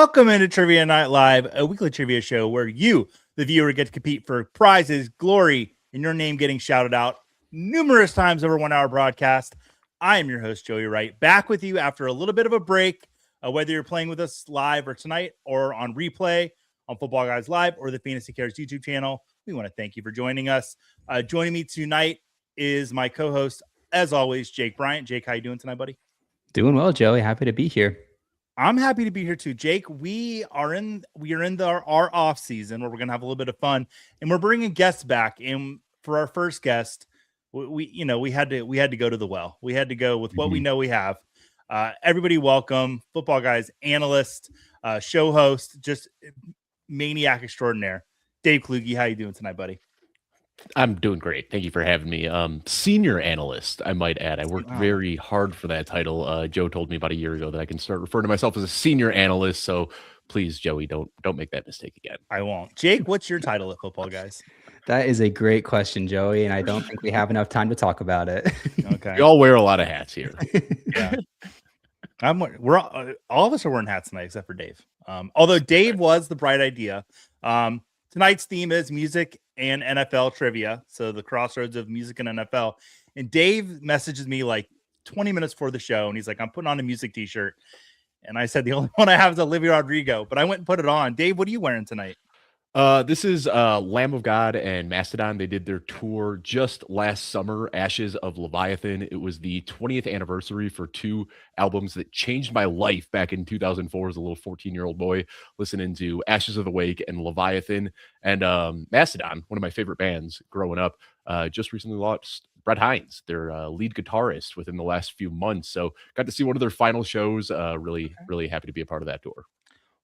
Welcome into Trivia Night Live, a weekly trivia show where you, the viewer, get to compete for prizes, glory, and your name getting shouted out numerous times over 1 hour broadcast. I am your host, Joey Wright, back with you after a little bit of a break, whether you're playing with us live or tonight or on replay on Football Guys Live or the fantasycares YouTube channel. We want to thank you for joining us. Joining me tonight is my co-host, as always, Jake Bryant. Jake, how you doing tonight, buddy? Doing well, Joey. Happy to be here. I'm happy to be here too, Jake. We are in our off season where we're gonna have a little bit of fun, and we're bringing guests back. And for our first guest, we had to go to the well. We had to go with what we know we have. Everybody, welcome Football Guys analyst, show host, just maniac extraordinaire, Dave Kluge. How you doing tonight, buddy? I'm doing great. Thank you for having me. Senior analyst, I might add. I worked very hard for that title. Joe told me about a year ago that I can start referring to myself as a senior analyst. So please, Joey, don't make that mistake again. I won't. Jake, what's your title at Football Guys? That is a great question, Joey, and I don't think we have enough time to talk about it. Okay. We all wear a lot of hats here. Yeah. We're all of us are wearing hats tonight except for Dave. Although Dave was the bright idea. Tonight's theme is music and NFL trivia. So the crossroads of music and NFL. And Dave messages me like 20 minutes before the show. And he's like, I'm putting on a music t-shirt. And I said, the only one I have is Olivia Rodrigo, but I went and put it on. Dave, what are you wearing tonight? This is Lamb of God and Mastodon. They did their tour just last summer, Ashes of Leviathan. It was the 20th anniversary for two albums that changed my life back in 2004 as a little 14-year-old boy, listening to Ashes of the Wake and Leviathan. And Mastodon, one of my favorite bands growing up, just recently lost Brett Hines, their lead guitarist, within the last few months. So got to see one of their final shows. Really happy to be a part of that tour.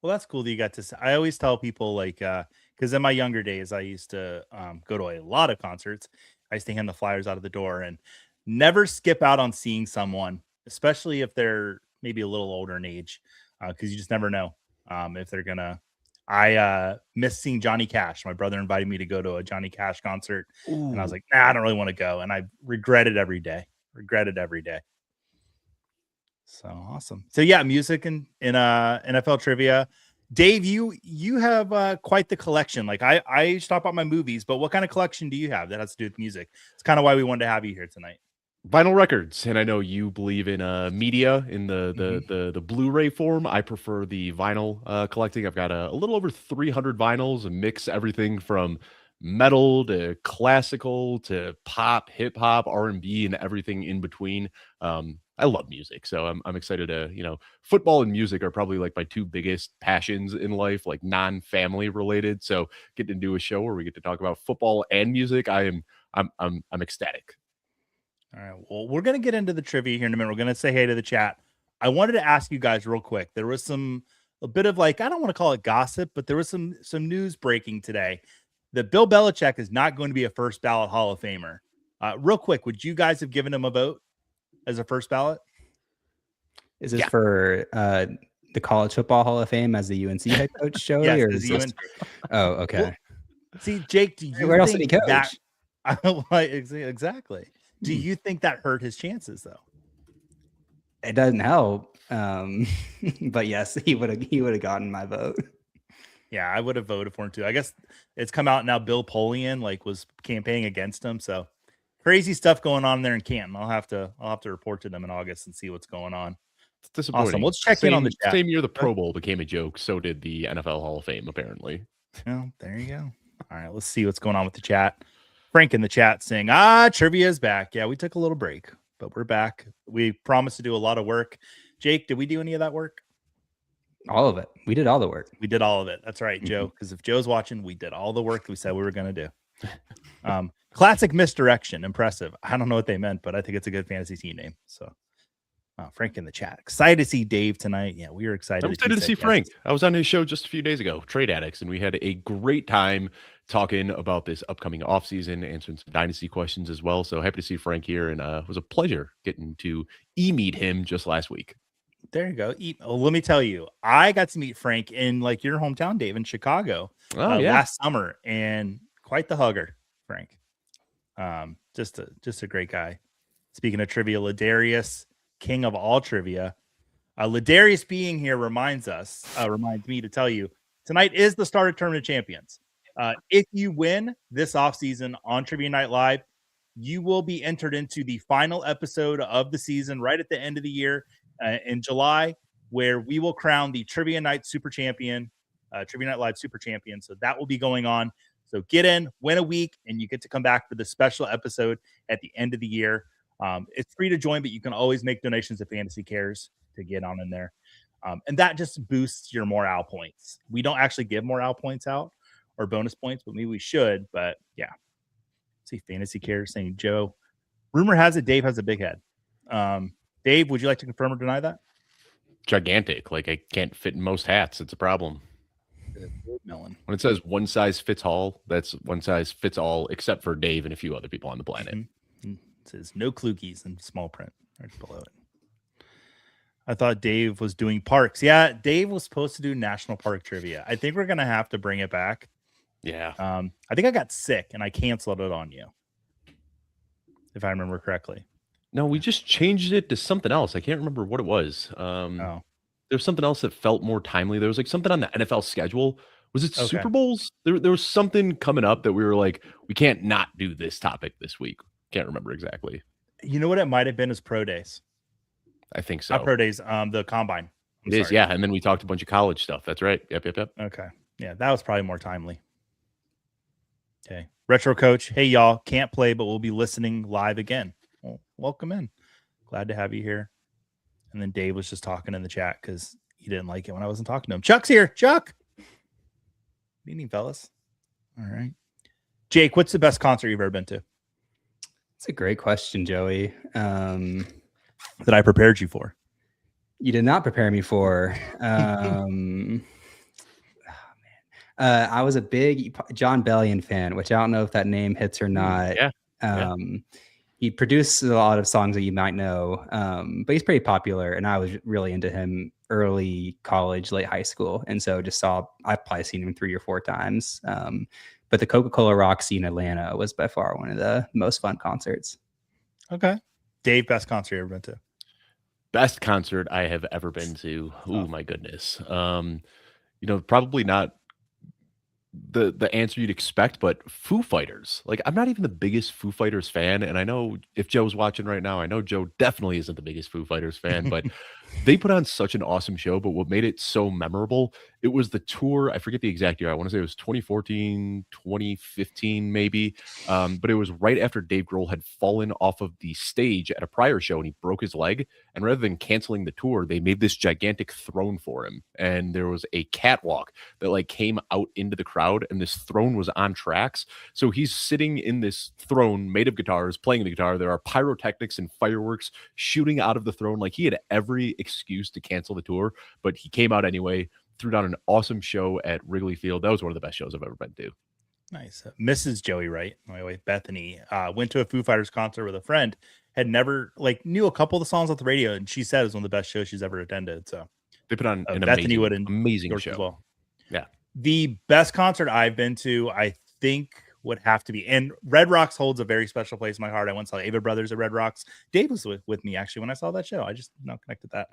Well, that's cool that you got to. I always tell people, like, because in my younger days, I used to go to a lot of concerts. I used to hand the flyers out of the door and never skip out on seeing someone, especially if they're maybe a little older in age, because you just never know if they're gonna. I missed seeing Johnny Cash. My brother invited me to go to a Johnny Cash concert, and I was like, nah, I don't really want to go, and I regret it every day. So awesome. So yeah, music and in NFL trivia. Dave, you have quite the collection. Like I stop at my movies, but what kind of collection do you have that has to do with music? It's kind of why we wanted to have you here tonight. Vinyl records, and I know you believe in media in the Blu-ray form. I prefer the vinyl collecting. I've got a little over 300 vinyls and mix everything from metal to classical to pop, hip hop, R&B, and everything in between. I love music, so I'm excited to, football and music are probably like my two biggest passions in life, like non-family related. So getting to do a show where we get to talk about football and music, I'm ecstatic. All right, well, we're gonna get into the trivia here in a minute. We're gonna say hey to the chat. I wanted to ask you guys real quick. There was a bit of, like, I don't want to call it gossip, but there was some news breaking today that Bill Belichick is not going to be a first ballot Hall of Famer. Real quick, would you guys have given him a vote as a first ballot? Is this for the College Football Hall of Fame as the UNC head coach, Joey? Yes, or is this... Oh, okay. Well, see, Jake, do you where else did he coach? Exactly. Do you think that hurt his chances, though? It doesn't help. But yes, he would have gotten my vote. Yeah, I would have voted for him too. I guess it's come out now. Bill Polian was campaigning against him. So crazy stuff going on there in Canton. I'll have to report to them in August and see what's going on. It's disappointing. Awesome. Let's check in on the chat. Same year the Pro Bowl became a joke, so did the NFL Hall of Fame, apparently. Well, there you go. All right, let's see what's going on with the chat. Frank in the chat saying, trivia is back. Yeah, we took a little break, but we're back. We promised to do a lot of work. Jake, did we do any of that work? All of it. We did all the work. We did all of it. That's right, Joe. Because if Joe's watching, we did all the work we said we were going to do. Classic misdirection. Impressive. I don't know what they meant, but I think it's a good fantasy team name. So Frank in the chat. Excited to see Dave tonight. Yeah, we were excited. I'm excited to see Frank. I was on his show just a few days ago, Trade Addicts, and we had a great time talking about this upcoming offseason, answering some dynasty questions as well. So happy to see Frank here, and it was a pleasure getting to meet him just last week. There you go. Let me tell you, I got to meet Frank in like your hometown, Dave, in Chicago last summer, and quite the hugger, Frank. Just a great guy. Speaking of trivia, Ladarius, king of all trivia. Ladarius being here reminds me to tell you tonight is the start of Tournament of Champions. If you win this offseason on Trivia Night Live, you will be entered into the final episode of the season right at the end of the year in July, where we will crown the Trivia Night Super Champion, Trivia Night Live Super Champion. So that will be going on. So get in, win a week, and you get to come back for the special episode at the end of the year. It's free to join, but you can always make donations to Fantasy Cares to get on in there. And that just boosts your morale points. We don't actually give morale points out or bonus points, but maybe we should. But yeah. See Fantasy Cares saying, Joe, rumor has it Dave has a big head. Dave, would you like to confirm or deny that? Gigantic. Like, I can't fit in most hats. It's a problem. Melon. When it says one size fits all, that's one size fits all, except for Dave and a few other people on the planet. Mm-hmm. It says no Klugies in small print right below it. I thought Dave was doing parks. Yeah, Dave was supposed to do national park trivia. I think we're going to have to bring it back. Yeah. I think I got sick and I canceled it on you, if I remember correctly. No, we just changed it to something else. I can't remember what it was. There's something else that felt more timely. There was like something on the NFL schedule. Was it Super Bowls? There was something coming up that we were like, we can't not do this topic this week. Can't remember exactly. You know what it might have been is pro days. I think so. Not pro days, the combine. It is, yeah. And then we talked a bunch of college stuff. That's right. Yep. Okay. Yeah, that was probably more timely. Okay. Retro Coach. Hey, y'all. Can't play, but we'll be listening live again. Well, welcome in. Glad to have you here. And then Dave was just talking in the chat because he didn't like it when I wasn't talking to him. Chuck's here. Chuck. Good evening, fellas. All right. Jake, what's the best concert you've ever been to? It's a great question, Joey. That I prepared you for. You did not prepare me for. I was a big John Bellion fan, which I don't know if that name hits or not. Yeah. He produced a lot of songs that you might know, but he's pretty popular. And I was really into him early college, late high school. And so I've probably seen him 3 or 4 times. But the Coca-Cola Roxy in Atlanta was by far one of the most fun concerts. Okay. Dave, best concert you ever been to? Best concert I have ever been to. Oh my goodness. Probably not the answer you'd expect, but Foo Fighters. Like, I'm not even the biggest Foo Fighters fan, and I know if Joe's watching right now, I know Joe definitely isn't the biggest Foo Fighters fan, but they put on such an awesome show. But what made it so memorable, it was the tour. I forget the exact year. I want to say it was 2014, 2015 maybe, but it was right after Dave Grohl had fallen off of the stage at a prior show and he broke his leg, and rather than canceling the tour, they made this gigantic throne for him, and there was a catwalk that like came out into the crowd, and this throne was on tracks. So he's sitting in this throne made of guitars, playing the guitar. There are pyrotechnics and fireworks shooting out of the throne. Like, he had every excuse to cancel the tour, but he came out anyway, threw down an awesome show at Wrigley Field. That was one of the best shows I've ever been to. Nice. Mrs. Joey Wright, my wife Bethany, went to a Foo Fighters concert with a friend, had never knew a couple of the songs off the radio, and she said it was one of the best shows she's ever attended. So they put on an Bethany amazing show. As well. Yeah. The best concert I've been to, I think, would have to be, and Red Rocks holds a very special place in my heart. I once saw Ava Brothers at Red Rocks. Dave was with me actually when I saw that show. I just not connected that.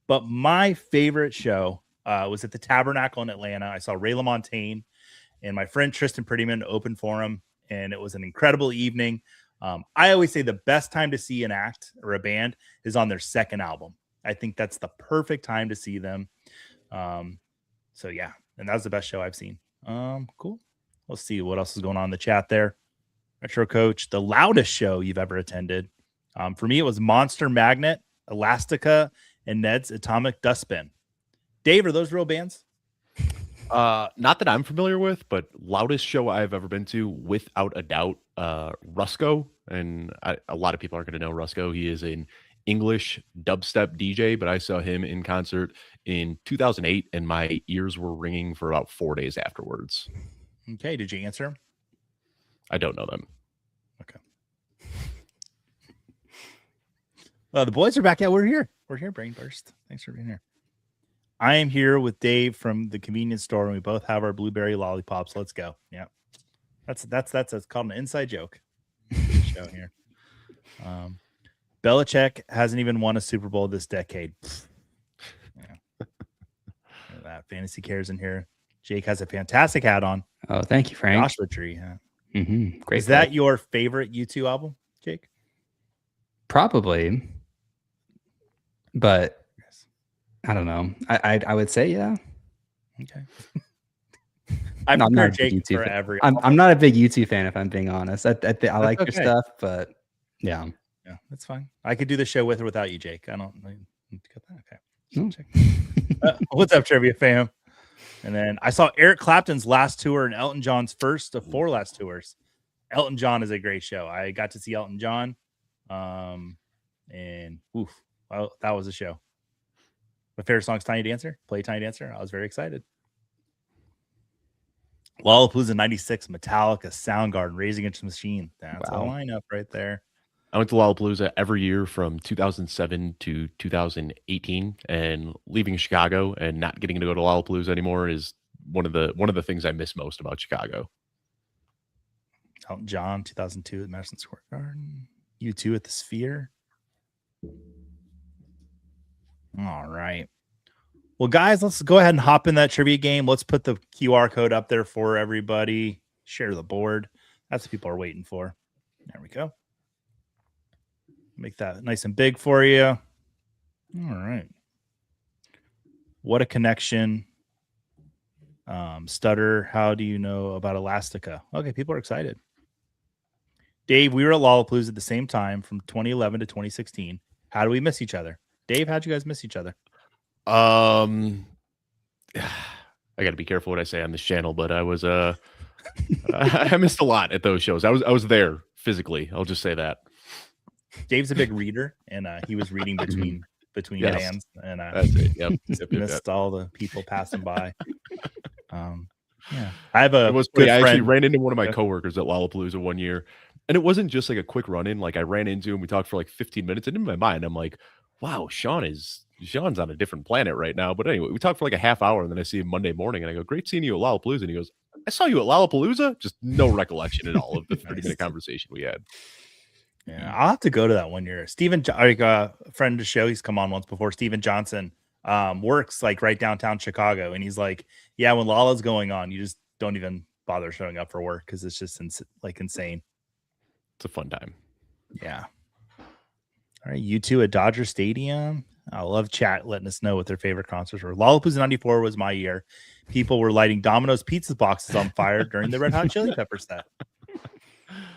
But my favorite show was at the Tabernacle in Atlanta. I saw Ray LaMontagne and my friend Tristan Prettyman open for him, and it was an incredible evening. I always say the best time to see an act or a band is on their second album. I think that's the perfect time to see them. So yeah, and that was the best show I've seen. Cool. Let's see what else is going on in the chat there. Retro Coach, the loudest show you've ever attended. For me, it was Monster Magnet, Elastica, and Ned's Atomic Dustbin. Dave, are those real bands? Not that I'm familiar with, but loudest show I've ever been to, without a doubt, Rusko. And a lot of people aren't going to know Rusko. He is an English dubstep DJ, but I saw him in concert in 2008, and my ears were ringing for about 4 days afterwards. Okay, did you answer him? I don't know them. Okay. Well, the boys are back. Yeah, we're here. We're here, Brain Burst. Thanks for being here. I am here with Dave from the convenience store, and we both have our blueberry lollipops. Let's go. Yeah. That's called an inside joke. Show here. Belichick hasn't even won a Super Bowl this decade. that. Fantasy Cares in here. Jake has a fantastic hat on. Oh, thank you, Frank. Joshua Tree hat. Great. Is that your favorite U2 album, Jake? Probably, but I don't know. I would say yeah. Okay. I'm not Jake for every. I'm not a big U2 fan, if I'm being honest. I like your stuff, but yeah, that's fine. I could do the show with or without you, Jake. I don't need to get that. Okay. What's up, trivia fam? And then I saw Eric Clapton's last tour and Elton John's first of 4 last tours. Elton John is a great show. I got to see Elton John, and well, that was a show. My favorite song's Tiny Dancer. Play Tiny Dancer. I was very excited. Lollapalooza 96, Metallica, Soundgarden, Rage Against the Machine. That's a lineup right there. I went to Lollapalooza every year from 2007 to 2018, and leaving Chicago and not getting to go to Lollapalooza anymore is one of the things I miss most about Chicago. Elton John, 2002 at Madison Square Garden. U2 at the Sphere. All right. Well, guys, let's go ahead and hop in that trivia game. Let's put the QR code up there for everybody. Share the board. That's what people are waiting for. There we go. Make that nice and big for you. All right. What a connection. Stutter, how do you know about Elastica? Okay, people are excited. Dave, we were at Lollapalooza at the same time from 2011 to 2016. How do we miss each other? Dave, how'd you guys miss each other? I got to be careful what I say on this channel, but I was I missed a lot at those shows. I was there physically. I'll just say that. Dave's a big reader, and he was reading between Yes. bands, and That's it. Yep. missed all the people passing by. Yeah, I have a It was good funny. I friend. actually ran into one of my coworkers at Lollapalooza one year, and it wasn't just like a quick run in. Like I ran into him, we talked for like 15 minutes, and in my mind, I'm like, wow, Sean's on a different planet right now. But anyway, we talked for like a half hour, and then I see him Monday morning, and I go, great seeing you at Lollapalooza. And he goes, I saw you at Lollapalooza. Just no recollection at all of the 30-minute conversation we had. Yeah, I'll have to go to that one year. Steven, a friend of the show, he's come on once before. Steven Johnson works like right downtown Chicago, and he's like, yeah, when Lala's going on, you just don't even bother showing up for work because it's just insane. It's a fun time. Yeah. All right, U2 at Dodger Stadium. I love chat letting us know what their favorite concerts were. Lollapalooza 94 was my year. People were lighting Domino's pizza boxes on fire during the Red Hot Chili Pepper set.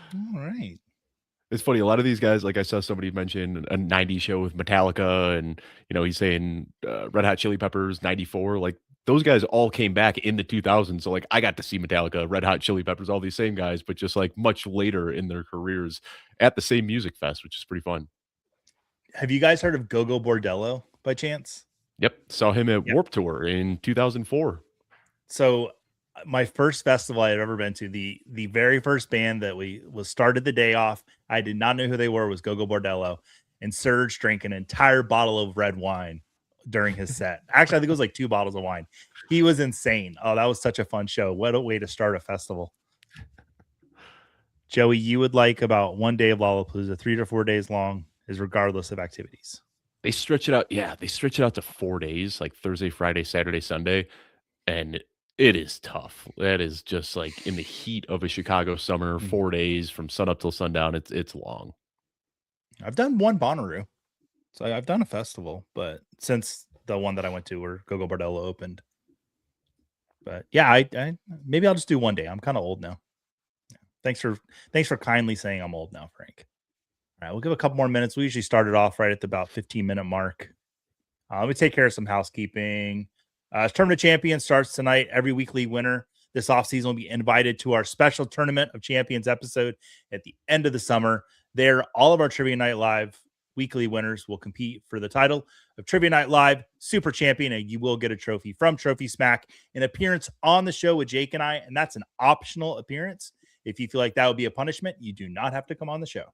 All right. It's funny. A lot of these guys, like I saw somebody mention a 90s show with Metallica, and he's saying Red Hot Chili Peppers 94. Like those guys all came back in the 2000s. So like I got to see Metallica, Red Hot Chili Peppers, all these same guys, but just like much later in their careers at the same music fest, which is pretty fun. Have you guys heard of Gogo Bordello by chance? Yep. Saw him at Warped Tour in 2004. So my first festival I had ever been to, the very first band that was started the day off, I did not know who they were, was Gogo Bordello, and Serge drank an entire bottle of red wine during his set. Actually, I think it was like 2 bottles of wine. He was insane. Oh, that was such a fun show. What a way to start a festival. Joey, you would like about 1 day of Lollapalooza, 3 to 4 days long, is regardless of activities. They stretch it out. Yeah, they stretch it out to 4 days, like Thursday, Friday, Saturday, Sunday. And it is tough. That is just like in the heat of a Chicago summer, 4 days from sun up till sundown. It's long. I've done one Bonnaroo. So I've done a festival, but since the one that I went to where Gogo Bordello opened. But yeah, I maybe I'll just do 1 day. I'm kind of old now. Thanks for kindly saying I'm old now, Frank. All right, we'll give a couple more minutes. We usually start it off right at the about 15-minute mark. Let me take care of some housekeeping. Tournament of Champions starts tonight. Every weekly winner this offseason will be invited to our special Tournament of Champions episode at the end of the summer. There, all of our Trivia Night Live weekly winners will compete for the title of Trivia Night Live Super Champion, and you will get a trophy from Trophy Smack, an appearance on the show with Jake and I, and that's an optional appearance. If you feel like that would be a punishment, you do not have to come on the show.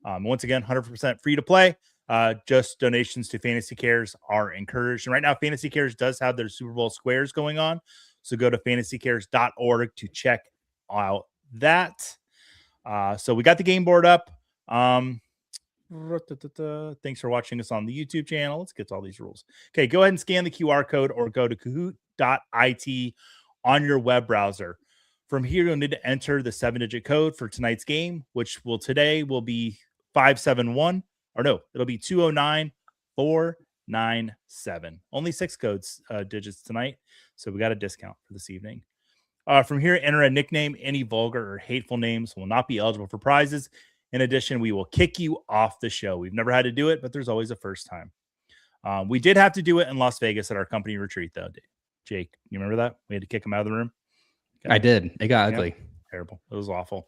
Once again, 100% free to play. Just donations to Fantasy Cares are encouraged. And right now, Fantasy Cares does have their Super Bowl squares going on. So go to fantasycares.org to check out that. So we got the game board up. Thanks for watching us on the YouTube channel. Let's get to all these rules. Okay, go ahead and scan the QR code or go to Kahoot.it on your web browser. From here, you'll need to enter the 7-digit code for tonight's game, which today will be 571, or no, it'll be 209497. Only 6 digits tonight, so we got a discount for this evening. From here, enter a nickname. Any vulgar or hateful names will not be eligible for prizes. In addition, we will kick you off the show. We've never had to do it, but there's always a first time. We did have to do it in Las Vegas at our company retreat, though. Jake, you remember that? We had to kick him out of the room. I did. It got ugly. Terrible. It was awful.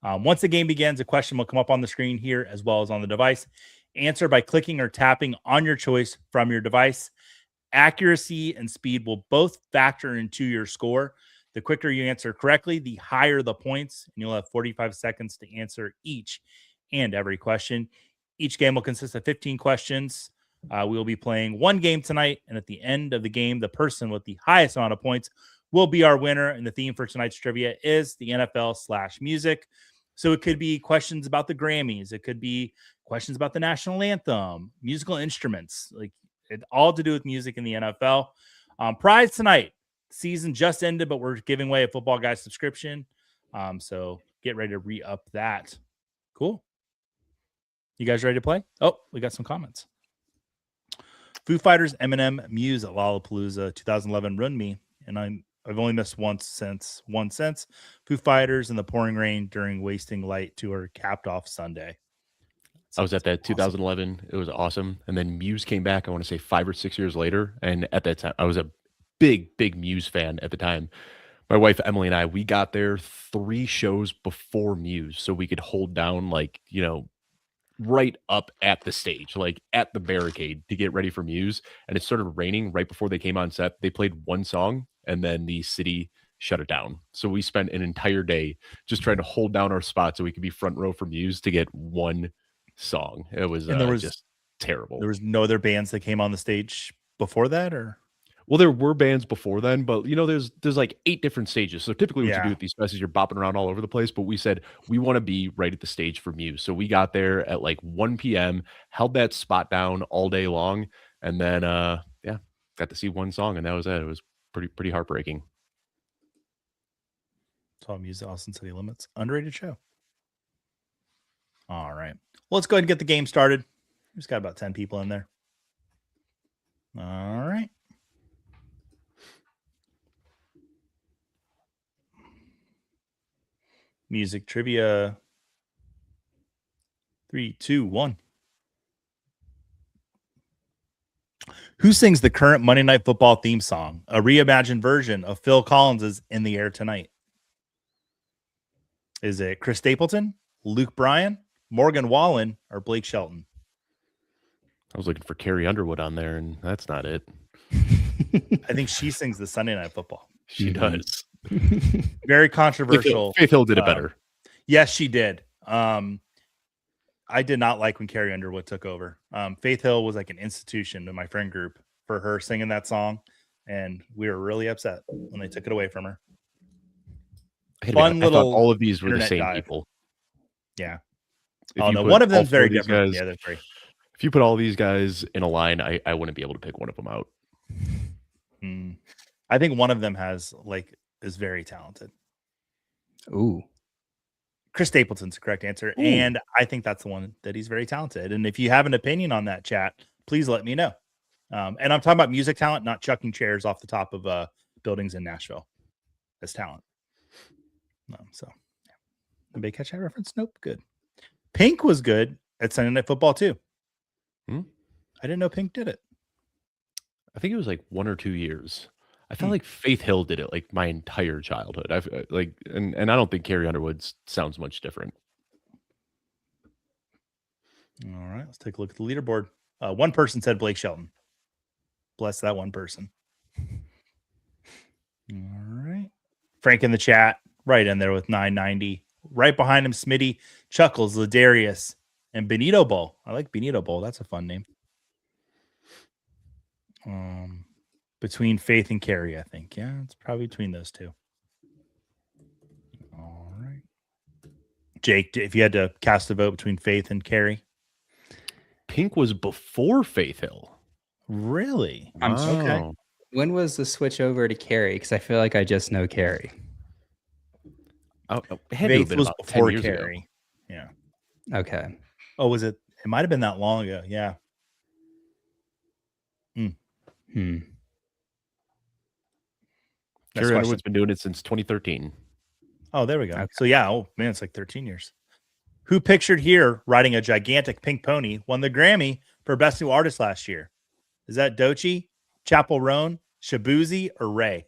Once the game begins, a question will come up on the screen here as well as on the device. Answer by clicking or tapping on your choice from your device. Accuracy and speed will both factor into your score. The quicker you answer correctly, the higher the points, and you'll have 45 seconds to answer each and every question. Each game will consist of 15 questions. We will be playing one game tonight, and at the end of the game, the person with the highest amount of points will be our winner. And the theme for tonight's trivia is the NFL/music. So it could be questions about the Grammys. It could be questions about the national anthem, musical instruments, like it all to do with music in the NFL. Prize tonight. Season just ended, but we're giving away a Football Guys subscription. So get ready to re-up that. Cool. You guys ready to play? Oh, we got some comments. Foo Fighters, Eminem, Muse at Lollapalooza 2011 ruined me, and I've only missed one since. Foo Fighters in the pouring rain during Wasting Light tour capped off Sunday. I was at that 2011. It was awesome. And then Muse came back, I want to say 5 or 6 years later. And at that time, I was a big Muse fan at the time. My wife, Emily, and I, we got there 3 shows before Muse so we could hold down, like, right up at the stage, like at the barricade to get ready for Muse. And it started raining right before they came on set. They played one song and then the city shut it down. So we spent an entire day just trying to hold down our spot so we could be front row for Muse to get one song. It was, just terrible. There was no other bands that came on the stage before that, or? Well, there were bands before then, but there's like 8 different stages. So typically what you do with these festivals, you're bopping around all over the place. But we said we want to be right at the stage for Muse. So we got there at like 1 p.m., held that spot down all day long, and then got to see one song, and that was it. It was pretty heartbreaking. Saw Muse at Austin City Limits. Underrated show. All right. Well, let's go ahead and get the game started. We've just got about 10 people in there. All right. Music trivia. 3, 2, 1. Who sings the current Monday Night Football theme song, a reimagined version of Phil Collins's In the Air Tonight? Is it Chris Stapleton, Luke Bryan, Morgan Wallen, or Blake Shelton? I was looking for Carrie Underwood on there, and that's not it. I think she sings the Sunday Night Football. She does. Very controversial. Faith Hill did it better. Yes, she did. I did not like when Carrie Underwood took over. Faith Hill was like an institution in my friend group for her singing that song, and we were really upset when they took it away from her. I thought all of these were the same people. Yeah. Oh no, one of them is very different from the other 3. If you put all these guys in a line, I wouldn't be able to pick one of them out. I think one of them is very talented. Ooh. Chris Stapleton's the correct answer. Ooh. And I think that's the one that he's very talented. And if you have an opinion on that, chat, please let me know. And I'm talking about music talent, not chucking chairs off the top of buildings in Nashville as talent. Anybody catch that reference? Nope. Good. Pink was good at Sunday Night Football too. I didn't know Pink did it. I think it was like 1 or 2 years. I felt like Faith Hill did it like my entire childhood. And I don't think Carrie Underwood sounds much different. All right, let's take a look at the leaderboard. One person said Blake Shelton. Bless that one person. All right. Frank in the chat, right in there with 990. Right behind him, Smitty, Chuckles, Ladarius, and Benito Bowl. I like Benito Bowl. That's a fun name. Between Faith and Carrie, I think. Yeah, it's probably between those 2. All right. Jake, if you had to cast a vote between Faith and Carrie? Pink was before Faith Hill. Really? I'm okay. When was the switch over to Carrie? Because I feel like I just know Carrie. It had to have Faith been was about 10 before years ago. Carrie. Yeah. Okay. Oh, was it? It might have been that long ago. Yeah. Hmm. Next Carrie question. Underwood's been doing it since 2013. Oh, there we go. Okay. So yeah, oh man, it's like 13 years. Who pictured here riding a gigantic pink pony won the Grammy for Best New Artist last year? Is that Doechii, Chapel Roan, Shabuzi, or Ray?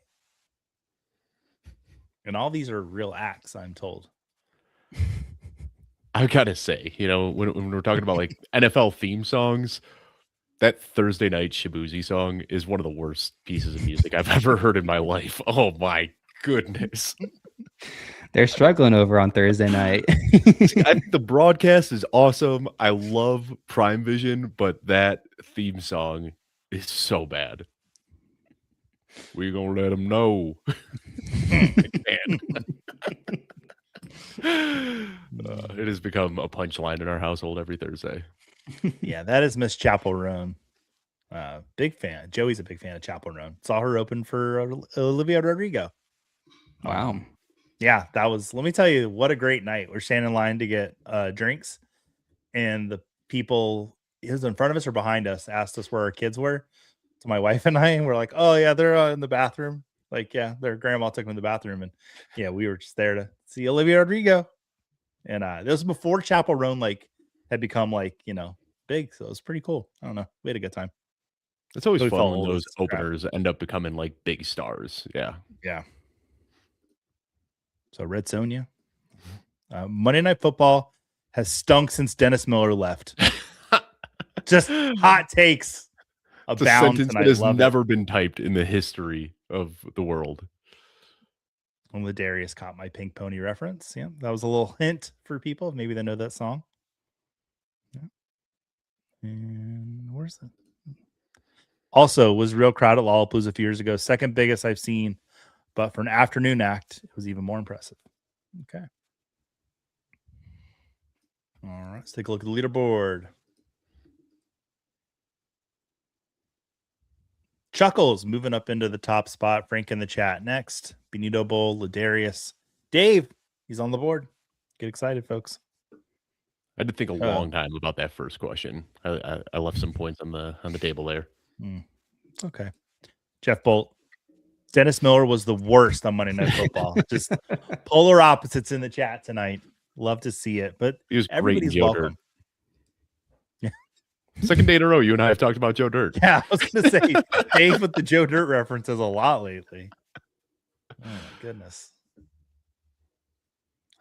And all these are real acts, I'm told. I gotta say, when we're talking about like NFL theme songs, that Thursday Night Shabuzi song is one of the worst pieces of music I've ever heard in my life. Oh my goodness. They're struggling over on Thursday night. I think the broadcast is awesome. I love Prime Vision, but that theme song is so bad. We're gonna let them know. It has become a punchline in our household every Thursday. Yeah, that is Miss Chapel Roan. Big fan. Joey's a big fan of Chapel Roan. Saw her open for Olivia Rodrigo. Wow. Yeah, that was, let me tell you, what a great night. We're standing in line to get drinks, and the people, it was in front of us or behind us, asked us where our kids were. So my wife and I, and we're like, oh yeah, they're in the bathroom. Like, yeah, their grandma took them in the bathroom, and yeah, we were just there to see Olivia Rodrigo. And this was before Chapel Roan like had become like, big, so it was pretty cool. I don't know, we had a good time. It's always So we fun felt when old those as crap. openers end up becoming like big stars. Yeah. So Red Sonja. Monday Night Football has stunk since Dennis Miller left. Just hot takes It's a abound sentence tonight. that has Love never been typed in the history of the world. When Ladarius caught my pink pony reference. Yeah, that was a little hint for people. Maybe they know that song. Yeah. And where's that? Also, was real crowd at Lollapalooza a few years ago. Second biggest I've seen, but for an afternoon act, it was even more impressive. Okay. All right, let's take a look at the leaderboard. Chuckles moving up into the top spot. Frank in the chat next. Benito Bowl, Ladarius, Dave. He's on the board. Get excited, folks. I had to think a long time about that first question. I left some points on the table there. It's okay. Jeff Bolt. Dennis Miller was the worst on Monday Night Football. Just polar opposites in the chat tonight. Love to see it, but He was everybody's great in Joe welcome. Dirt. Second day in a row, you and I have talked about Joe Dirt. Yeah, I was going to say, Dave with the Joe Dirt references a lot lately. Oh, my goodness.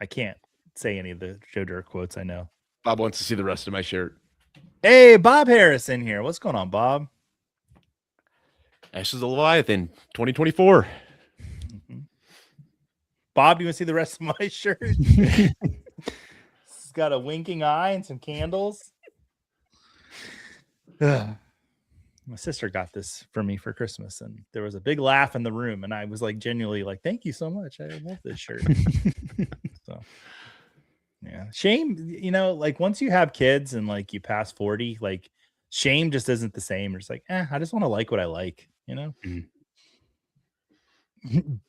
I can't say any of the Joe Dirt quotes I know. Bob wants to see the rest of my shirt. Hey, Bob Harris in here. What's going on, Bob? Ashes of Leviathan 2024. Mm-hmm. Bob, you want to see the rest of my shirt? It's got a winking eye and some candles. My sister got this for me for Christmas, and there was a big laugh in the room, and I was like genuinely like, thank you so much. I love this shirt. So yeah, shame, like once you have kids and like you pass 40, like shame just isn't the same. It's like, I just want to like what I like,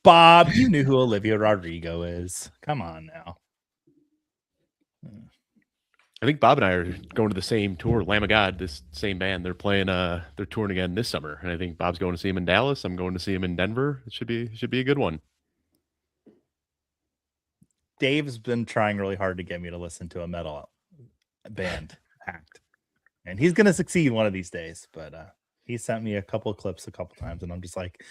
Bob, you knew who Olivia Rodrigo is. Come on now. I think Bob and I are going to the same tour, Lamb of God, this same band. They're playing they're touring again this summer. And I think Bob's going to see him in Dallas. I'm going to see him in Denver. It should be a good one. Dave's been trying really hard to get me to listen to a metal band act. And he's gonna succeed one of these days, but he sent me a couple of clips a couple times, and I'm just like,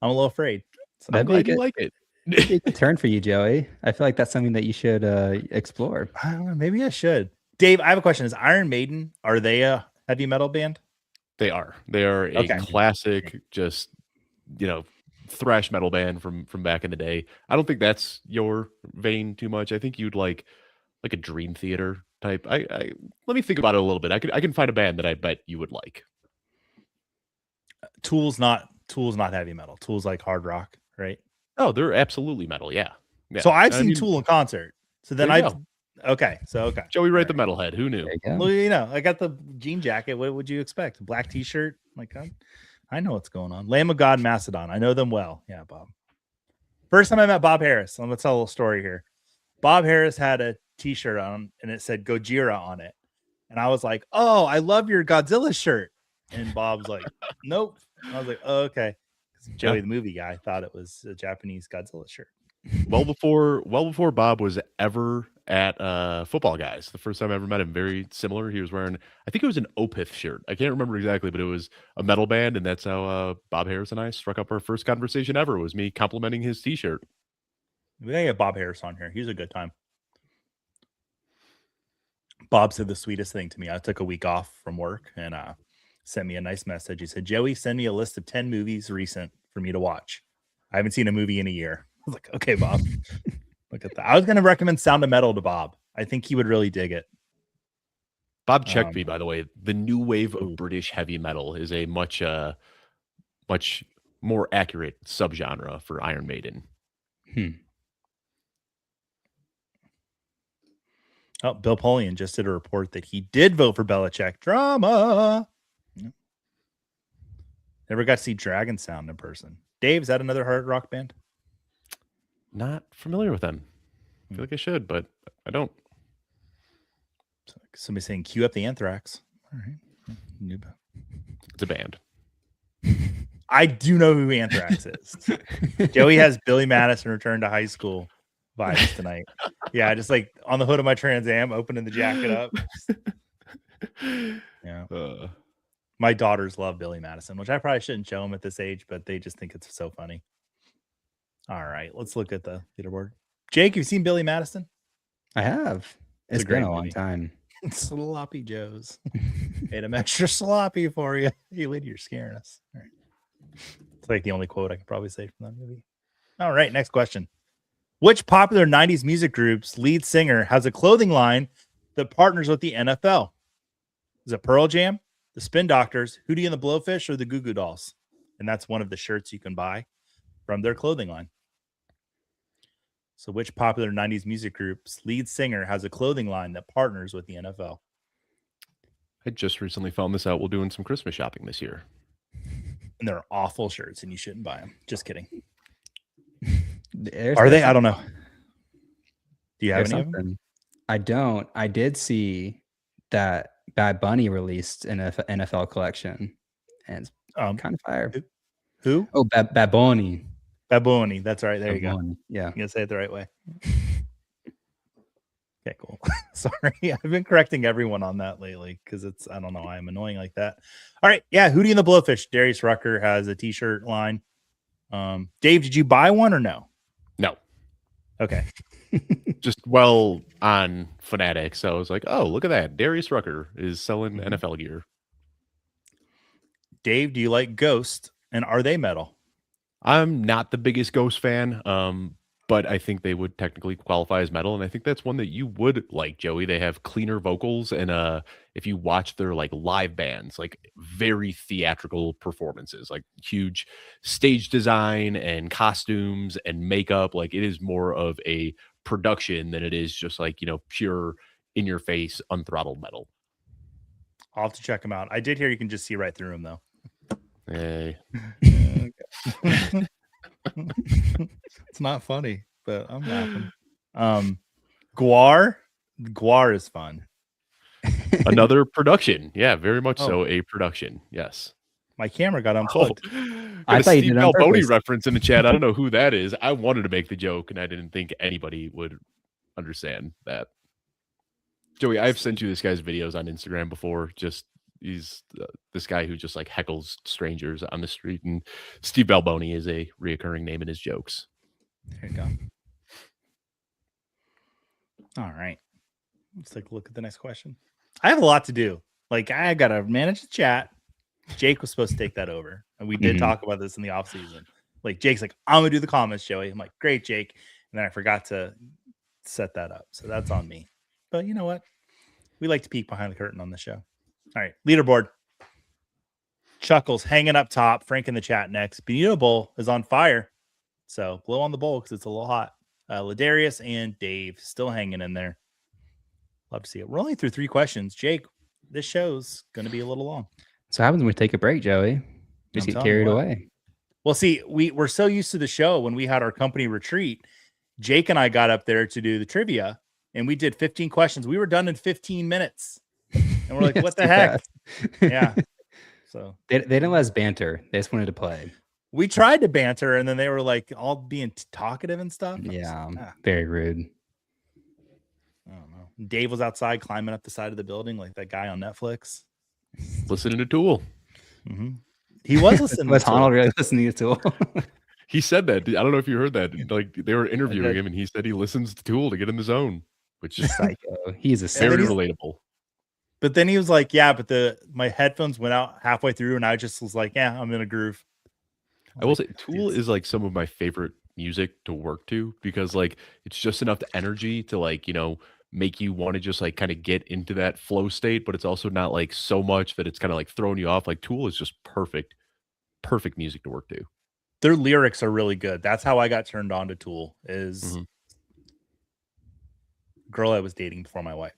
I'm a little afraid. So I'm glad you like it. It'd be a good turn for you, Joey. I feel like that's something that you should explore. I don't know, maybe I should. Dave, I have a question. Is Iron Maiden, are they a heavy metal band? They are. They are a classic, just thrash metal band from back in the day. I don't think that's your vein too much. I think you'd like a Dream Theater type. I let me think about it a little bit. I can find a band that I bet you would like. Tool's not heavy metal. Tool's like hard rock, right? Oh, they're absolutely metal. Yeah. So I've seen Tool in concert. So then Okay. Joey, right, All the metalhead. Who knew? There you go. Well, you know, I got the jean jacket. What would you expect? A black t-shirt? Like, I know what's going on. Lamb of God, Macedon. I know them well. Yeah, Bob. First time I met Bob Harris. I'm gonna tell a little story here. Bob Harris had a t-shirt on and it said Gojira on it. And I was like, oh, I love your Godzilla shirt. And Bob's like, nope. I was like, oh, okay. Joey, the movie guy, thought it was a Japanese Godzilla shirt. Well before Bob was ever at Football Guys. The first time I ever met him, very similar. He was wearing, I think it was an Opeth shirt. I can't remember exactly, but it was a metal band, and that's how Bob Harris and I struck up our first conversation ever. Was me complimenting his t-shirt. We gotta get Bob Harris on here. He was a good time. Bob said the sweetest thing to me. I took a week off from work and sent me a nice message. He said, Joey, send me a list of 10 movies recent for me to watch. I haven't seen a movie in a year. I was like, okay, Bob. Look at that. I was going to recommend Sound of Metal to Bob. I think he would really dig it. Bob checked me, by the way. The new wave of British heavy metal is a much more accurate subgenre for Iron Maiden. Oh, Bill Polian just did a report that he did vote for Belichick. Drama. Never got to see Dragon Sound in person. Dave, is that another hard rock band? Not familiar with them. I feel like I should, but I don't. Somebody saying cue up the Anthrax. All right. It's a band. I do know who Anthrax is. Joey has Billy Madison Return to High School vibes tonight. Yeah, just like on the hood of my Trans Am, opening the jacket up. Yeah. My daughters love Billy Madison, which I probably shouldn't show them at this age, but they just think it's so funny. All right, let's look at the leaderboard. Jake, you've seen Billy Madison? I have. It's been a long time. Sloppy Joes. Made them extra sloppy for you. Hey, lady, you're scaring us. All right. It's like the only quote I could probably say from that movie. All right, next question. Which popular 90s music group's lead singer has a clothing line that partners with the NFL? Is it Pearl Jam, the Spin Doctors, Hootie and the Blowfish, or the Goo Goo Dolls? And that's one of the shirts you can buy from their clothing line. So which popular 90s music group's lead singer has a clothing line that partners with the NFL? I just recently found this out while doing some Christmas shopping this year. And they're awful shirts and you shouldn't buy them. Just kidding. There's Are they? I don't know. Do you have any of them? something. I don't. I did see that Bad Bunny released an NFL collection, and it's kind of fire. Who? Oh, Bad Bunny. Baboni. That's right. There you go. Yeah. You gotta say it the right way. Okay, cool. Sorry. I've been correcting everyone on that lately because it's, I don't know, I'm annoying like that. All right. Yeah. Hootie and the Blowfish. Darius Rucker has a t-shirt line. Dave, did you buy one or no? No. Okay. Just on Fanatics. So I was like, oh, look at that. Darius Rucker is selling NFL gear. Dave, do you like Ghost? And are they metal? I'm not the biggest Ghost fan, but I think they would technically qualify as metal, and I think that's one that you would like, Joey. They have cleaner vocals, and if you watch their like live bands, like very theatrical performances, like huge stage design and costumes and makeup. Like it is more of a production than it is just like, pure in your face, unthrottled metal. I'll have to check them out. I did hear you can just see right through them though. Hey. It's not funny, but I'm laughing. Guar is fun. Another production. Yeah, very much so a production. Yes. My camera got unplugged. I thought you did it on Steve Alboni purpose. reference in the chat. I don't know who that is. I wanted to make the joke, and I didn't think anybody would understand that. Joey, I've sent you this guy's videos on Instagram before. He's this guy who just like heckles strangers on the street, and Steve Alboni is a reoccurring name in his jokes. There you go. All right. Let's take a look at the next question. I have a lot to do. Like I got to manage the chat. Jake was supposed to take that over. And we did talk about this in the off season. Like Jake's like, I'm going to do the comments, Joey. I'm like, great, Jake. And then I forgot to set that up. So that's on me. But you know what? We like to peek behind the curtain on the show. All right. Leaderboard. Chuckles hanging up top. Frank in the chat next. Benito Bowl is on fire. So blow on the bowl because it's a little hot. Ladarius and Dave still hanging in there. Love to see it. We're only through 3 questions. Jake, this show's going to be a little long. So what happens when we take a break, Joey? We just get carried away. Well, see, we're so used to the show when we had our company retreat. Jake and I got up there to do the trivia, and we did 15 questions. We were done in 15 minutes. And we're like, what the heck? Yeah. So they didn't let us banter. They just wanted to play. We tried to banter, and then they were like all being talkative and stuff. Yeah, very rude. I don't know. Dave was outside climbing up the side of the building like that guy on Netflix. Listening to Tool. Mm-hmm. He was listening. Was Honnold really listening to Tool? He said that. I don't know if you heard that. Like they were interviewing him, and he said he listens to Tool to get in the zone, which is psycho. He's a very relatable. But then he was like, "Yeah, but my headphones went out halfway through, and I just was like, yeah, I'm in a groove." I will say, Tool is like some of my favorite music to work to because like it's just enough energy to like make you want to just like kind of get into that flow state, but it's also not like so much that it's kind of like throwing you off. Like Tool is just perfect music to work to. Their lyrics are really good. That's how I got turned on to Tool. Is girl I was dating before my wife.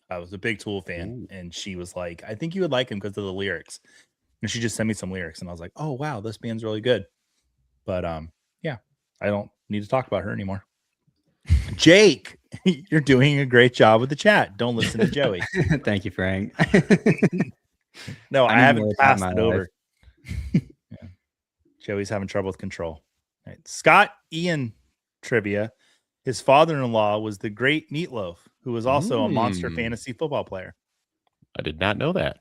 I was a big Tool fan, and she was like, "I think you would like him because of the lyrics." And she just sent me some lyrics, and I was like, "Oh wow, this band's really good." But yeah, I don't need to talk about her anymore. Jake, you're doing a great job with the chat. Don't listen to Joey. Thank you, Frank. No, I haven't passed it over. Yeah. Joey's having trouble with control. All right. Scott Ian trivia. His father-in-law was the great Meatloaf, who was also a monster fantasy football player. I did not know that.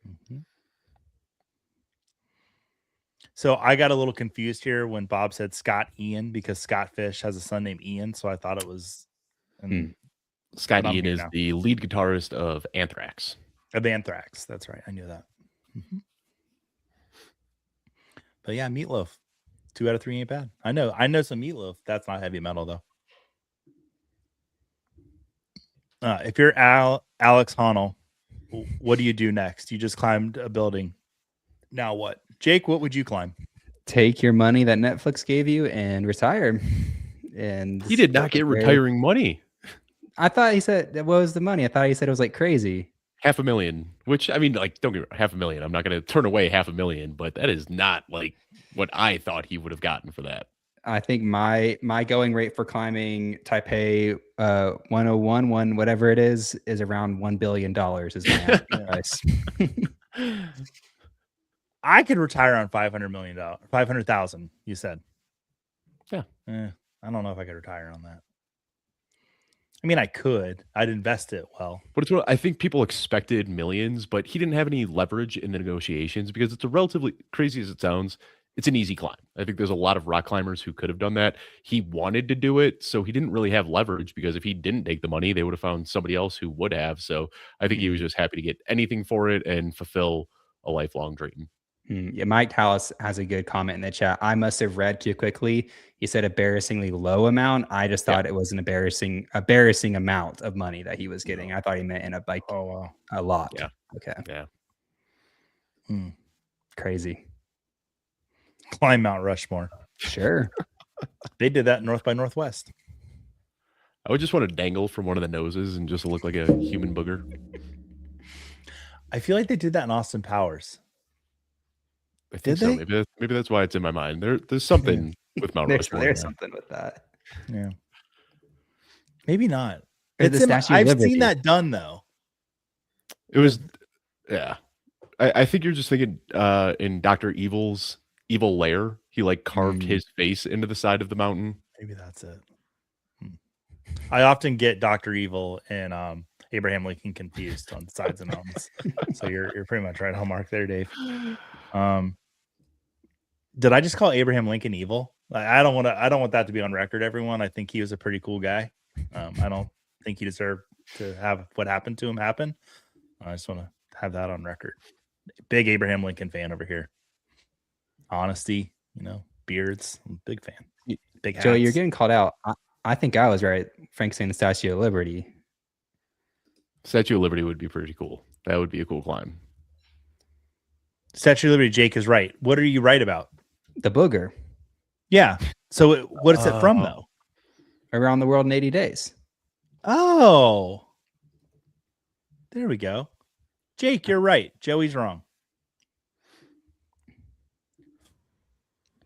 Mm-hmm. So I got a little confused here when Bob said Scott Ian because Scott Fish has a son named Ian. So I thought it was Scott Ian is the lead guitarist of Anthrax. Of Anthrax. That's right. I knew that. Mm-hmm. But yeah, Meatloaf. 2 out of 3 ain't bad. I know some Meatloaf. That's not heavy metal though. If you're Alex Honnold, what do you do next? You just climbed a building. Now what? Jake, what would you climb? Take your money that Netflix gave you and retire. And he did not get retiring money. I thought he said, what was the money? I thought he said it was like crazy. $500,000, which I mean, like, don't get me wrong, $500,000. I'm not going to turn away $500,000, but that is not like what I thought he would have gotten for that. I think my going rate for climbing Taipei 101, whatever it is around $1 billion is my price. I could retire on $500,000. You said, yeah. I don't know if I could retire on that. I mean, I could. I'd invest it well. But it's what I think people expected millions, but he didn't have any leverage in the negotiations because it's a relatively, crazy as it sounds, it's an easy climb. I think there's a lot of rock climbers who could have done that. He wanted to do it, so he didn't really have leverage because if he didn't take the money, they would have found somebody else who would have. So I think he was just happy to get anything for it and fulfill a lifelong dream. Yeah, Mike Tallis has a good comment in the chat. I must have read too quickly. He said embarrassingly low amount. I just thought it was an embarrassing amount of money that he was getting. I thought he meant in a bike. Oh wow, a lot. Yeah. Okay. Yeah. Crazy. Climb Mount Rushmore. Sure. They did that North by Northwest. I would just want to dangle from one of the noses and just look like a human booger. I feel like they did that in Austin Powers. I think so. Maybe that's why it's in my mind. There's something with Mount Rushmore. There's something with that. Yeah. Maybe not. I've seen that done though. It was, yeah. I think you're just thinking in Dr. Evil's Evil Lair, he like carved his face into the side of the mountain. Maybe that's it. I often get Dr. Evil and Abraham Lincoln confused on sides of mountains. So you're pretty much right on mark there, Dave. Did I just call Abraham Lincoln evil? I don't want that to be on record, everyone. I think he was a pretty cool guy. I don't think he deserved to have what happened to him happen. I just want to have that on record. Big Abraham Lincoln fan over here. Honesty, beards. I'm a big fan. Big hats. Joey, you're getting called out. I think I was right. Frank saying the Statue of Liberty. Statue of Liberty would be pretty cool. That would be a cool climb. Statue of Liberty, Jake is right. What are you right about? The booger. Yeah. So what is it from, though? Around the World in 80 Days. Oh. There we go. Jake, you're right. Joey's wrong.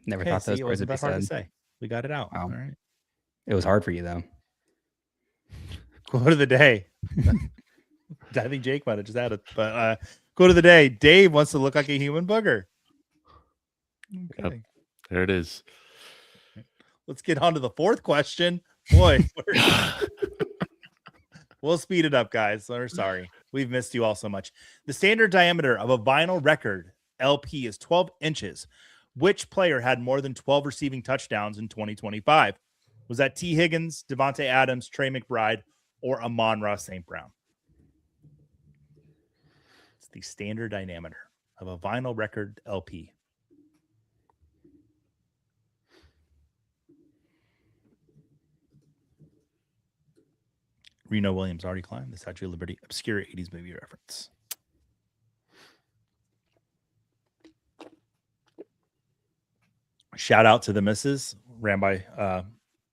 Never thought those it words wasn't would be that hard to said. say. We got it out. Wow. All right. It was hard for you though. Quote of the day. I think Jake might have just had it, but quote of the day. Dave wants to look like a human booger. Okay. Yep. There it is. Let's get on to the fourth question. Boy, we'll speed it up, guys. We're sorry. We've missed you all so much. The standard diameter of a vinyl record LP is 12 inches. Which player had more than 12 receiving touchdowns in 2025? Was that T. Higgins, Devontae Adams, Trey McBride, or Amon-Ra St. Brown? It's the standard diameter of a vinyl record LP. Reno Williams already climbed the Statue of Liberty. Obscure 80s movie reference. Shout out to the missus. Ran by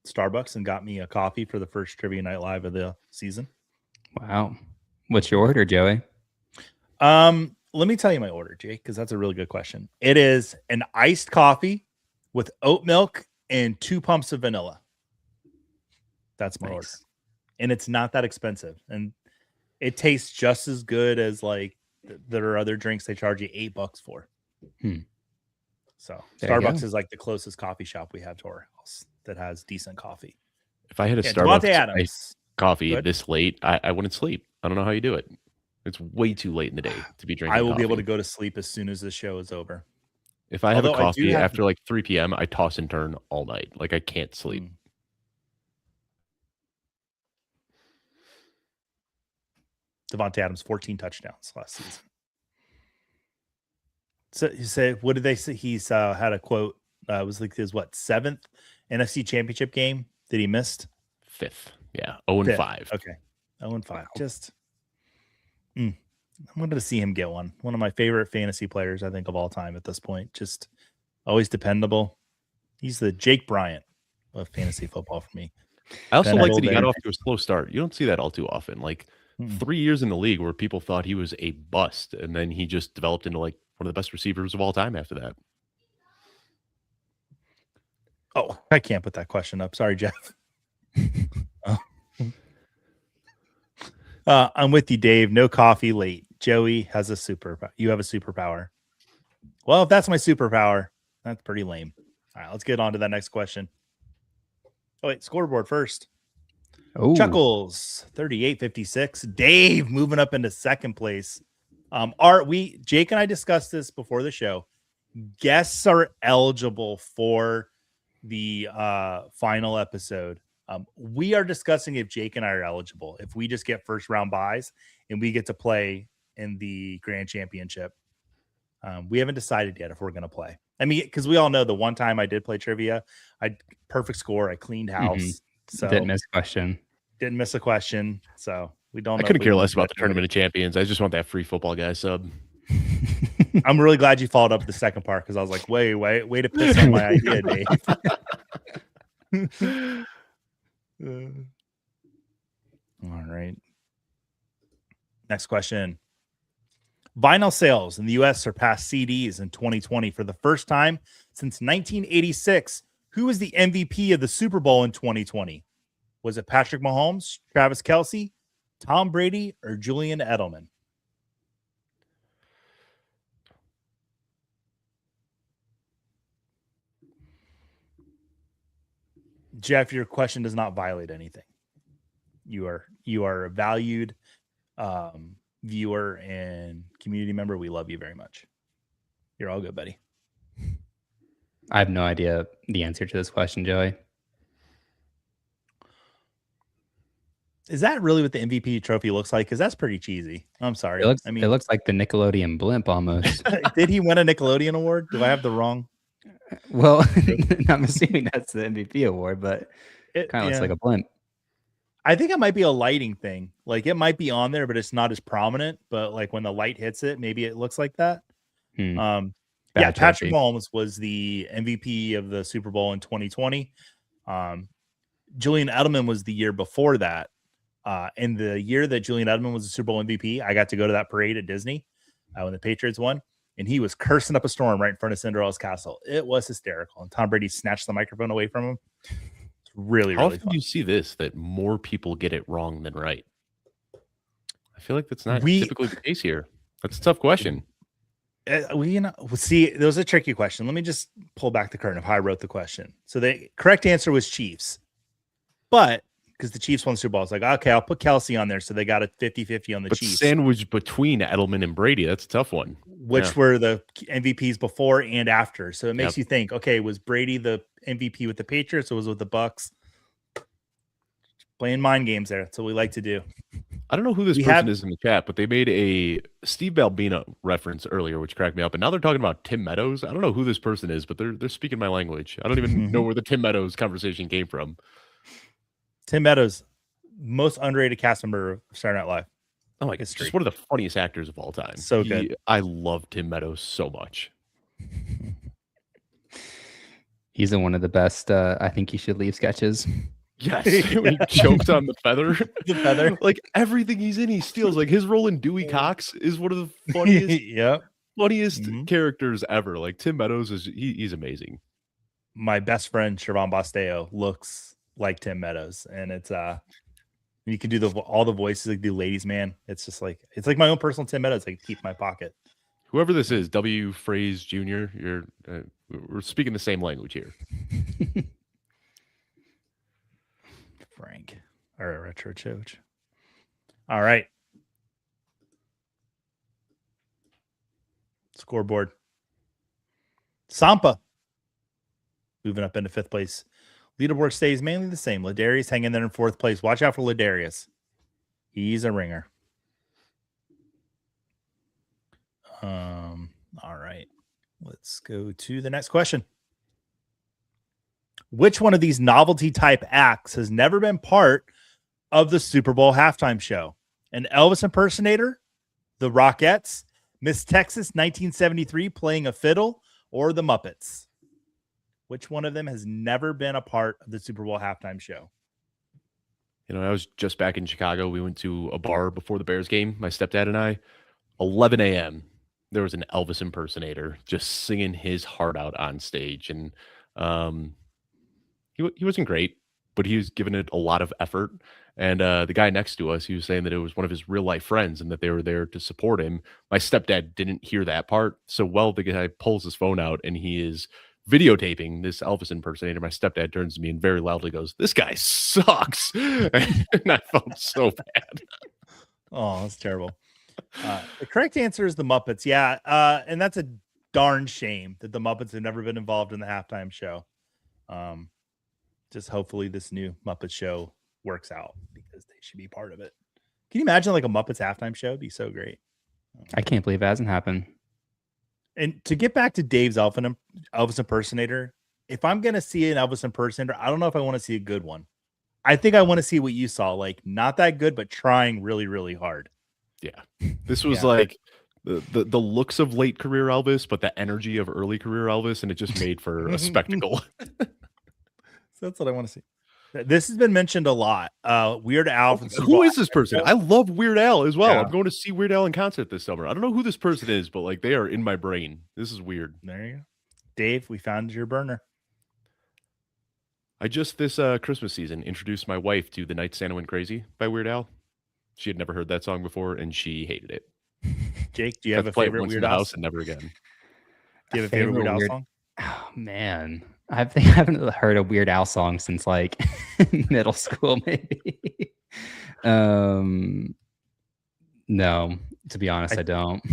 Starbucks and got me a coffee for the first Trivia Night Live of the season. Wow. What's your order, Joey? Let me tell you my order, Jake, because that's a really good question. It is an iced coffee with oat milk and 2 pumps of vanilla. That's my order. And it's not that expensive. And it tastes just as good as like there are other drinks they charge you $8 for. So Starbucks is like the closest coffee shop we have to our house that has decent coffee. If I had a Starbucks Adams, coffee this late, I wouldn't sleep. I don't know how you do it. It's way too late in the day to be drinking I will coffee. be able to go to sleep as soon as the show is over. If I have a coffee after like 3 p.m., I toss and turn all night. Like I can't sleep. Devontae Adams, 14 touchdowns last season. So you say, what did they say? He's had a quote. It was like his 7th NFC Championship game that he missed. 5th, yeah, 0-5. Okay, 0-5. Wow. Just, I wanted to see him get one. One of my favorite fantasy players, I think, of all time at this point. Just always dependable. He's the Jake Bryant of fantasy football for me. I also like that he got off to a slow start. You don't see that all too often. Like 3 years in the league where people thought he was a bust, and then he just developed into like one of the best receivers of all time after that. Oh, I can't put that question up. Sorry, Jeff. I'm with you, Dave. No coffee late. Joey has a superpower. You have a superpower. Well, if that's my superpower, that's pretty lame. All right, let's get on to that next question. Oh, wait, scoreboard first. Oh, Chuckles, 38-56. Dave moving up into second place. Jake and I discussed this before the show. Guests are eligible for the final episode. We are discussing if Jake and I are eligible, if we just get first round buys and we get to play in the grand championship. We haven't decided yet if we're going to play. I mean, because we all know the one time I did play trivia, I perfect score. I cleaned house. So didn't miss a question. Didn't miss a question. So we don't know. I couldn't care less about the Tournament of Champions. I just want that free Football Guys sub. I'm really glad you followed up with the second part because I was like, way to piss on my idea, Dave. All right. Next question. Vinyl sales in the U.S. surpassed CDs in 2020 for the first time since 1986. Who was the MVP of the Super Bowl in 2020? Was it Patrick Mahomes, Travis Kelce, Tom Brady, or Julian Edelman? Jeff, your question does not violate anything. You are a valued viewer and community member. We love you very much. You're all good, buddy. I have no idea the answer to this question, Joey. Is that really what the MVP trophy looks like? Because that's pretty cheesy. I'm sorry. It looks like the Nickelodeon blimp almost. Did he win a Nickelodeon award? Do I have the wrong? Well, I'm assuming that's the MVP award, but it kind of looks like a blimp. I think it might be a lighting thing. Like it might be on there, but it's not as prominent. But like when the light hits it, maybe it looks like that. Patrick Mahomes was the MVP of the Super Bowl in 2020. Julian Edelman was the year before that. In the year that Julian Edelman was the Super Bowl MVP, I got to go to that parade at Disney when the Patriots won, and he was cursing up a storm right in front of Cinderella's castle. It was hysterical, and Tom Brady snatched the microphone away from him. It's really, How really often fun. do you see this, that more people get it wrong than right? I feel like that's not typically the case here. That's a tough question. See, there was a tricky question. Let me just pull back the curtain of how I wrote the question. So the correct answer was Chiefs, but because the Chiefs won the Super Bowl, it's like, okay, I'll put Kelsey on there. So they got a 50-50 on the Chiefs. Sandwich between Edelman and Brady, that's a tough one. Which were the MVPs before and after. So it makes you think, okay, was Brady the MVP with the Patriots or was it with the Bucks? Playing mind games there. That's what we like to do. I don't know who this person is in the chat, but they made a Steve Balbino reference earlier, which cracked me up. And now they're talking about Tim Meadows. I don't know who this person is, but they're speaking my language. I don't even know where the Tim Meadows conversation came from. Tim Meadows, most underrated cast member of Saturday Night Live. Oh my God, just one of the funniest actors of all time. So good. I love Tim Meadows so much. He's in one of the best I Think You Should Leave sketches. Yes, when he chokes on the feather. The feather. Like everything he's in, he steals. Like his role in Dewey Cox is one of the funniest, funniest characters ever. Like Tim Meadows he's amazing. My best friend Siobhan Basteo looks like Tim Meadows, and it's you can do all the voices like the ladies' man. It's just like it's like my own personal Tim Meadows. I keep in my pocket. Whoever this is, W. Phrase Jr. We're speaking the same language here. Frank or Retro Choach. All right. Scoreboard. Sampa moving up into 5th place. Leaderboard stays mainly the same. Ladarius hanging there in 4th place. Watch out for Ladarius. He's a ringer. All right. Let's go to the next question. Which one of these novelty type acts has never been part of the Super Bowl halftime show? An Elvis impersonator, the Rockettes, Miss Texas 1973 playing a fiddle, or the Muppets? Which one of them has never been a part of the Super Bowl halftime show? You know, I was just back in Chicago. We went to a bar before the Bears game, my stepdad and I. 11 a.m. There was an Elvis impersonator just singing his heart out on stage. And he wasn't great, but he was giving it a lot of effort. And the guy next to us, he was saying that it was one of his real life friends and that they were there to support him. My stepdad didn't hear that part. So the guy pulls his phone out and he is videotaping this Elvis impersonator. My stepdad turns to me and very loudly goes, "This guy sucks." And I felt so bad. Oh, that's terrible. The correct answer is the Muppets. Yeah. And that's a darn shame that the Muppets have never been involved in the halftime show. Just hopefully this new Muppet show works out because they should be part of it. Can you imagine like a Muppets halftime show? It'd be so great. I can't believe it hasn't happened. And to get back to Dave's Elvis impersonator, if I'm going to see an Elvis impersonator, I don't know if I want to see a good one. I think I want to see what you saw, like not that good, but trying really, really hard. Yeah. This was like the looks of late career Elvis, but the energy of early career Elvis, and it just made for a spectacle. So that's what I want to see. This has been mentioned a lot. Weird Al. Who is this person? I love Weird Al as well. Yeah. I'm going to see Weird Al in concert this summer. I don't know who this person is, but like they are in my brain. This is weird. There you go. Dave, we found your burner. I just this Christmas season introduced my wife to The Night Santa Went Crazy by Weird Al. She had never heard that song before and she hated it. Jake, do you have a favorite Weird Al house and never again? Do you have a favorite Weird Al song? Oh man. I think I haven't heard a Weird Al song since like middle school, maybe. No, to be honest, I don't.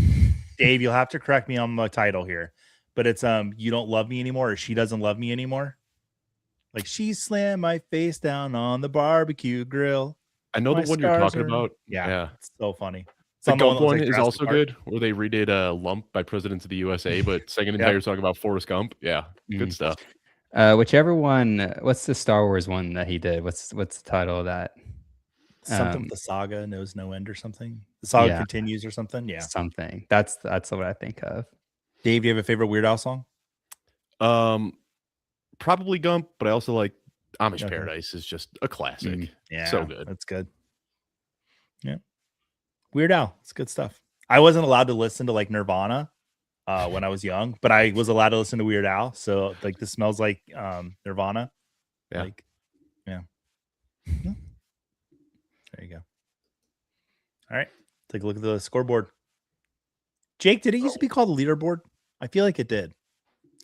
Dave, you'll have to correct me on the title here, but it's "You Don't Love Me Anymore" or "She Doesn't Love Me Anymore." Like she slammed my face down on the barbecue grill. I know the one you're talking about. Yeah, it's so funny. The Gump one is also good, where they redid "Lump" by Presidents of the USA, but sang an entire song about Forrest Gump. Yeah, good stuff. Whichever one. What's the Star Wars one that he did? What's the title of that? Something with the saga knows no end or something. The saga continues or something. Yeah, something. That's what I think of. Dave, do you have a favorite Weird Al song? Probably Gump, but I also like Amish Paradise is just a classic. Yeah, so good. That's good. Weird Al. It's good stuff. I wasn't allowed to listen to like Nirvana when I was young, but I was allowed to listen to Weird Al. So like this smells like Nirvana. Yeah. Like, yeah. There you go. All right. Take a look at the scoreboard. Jake, did it used to be called the leaderboard? I feel like it did.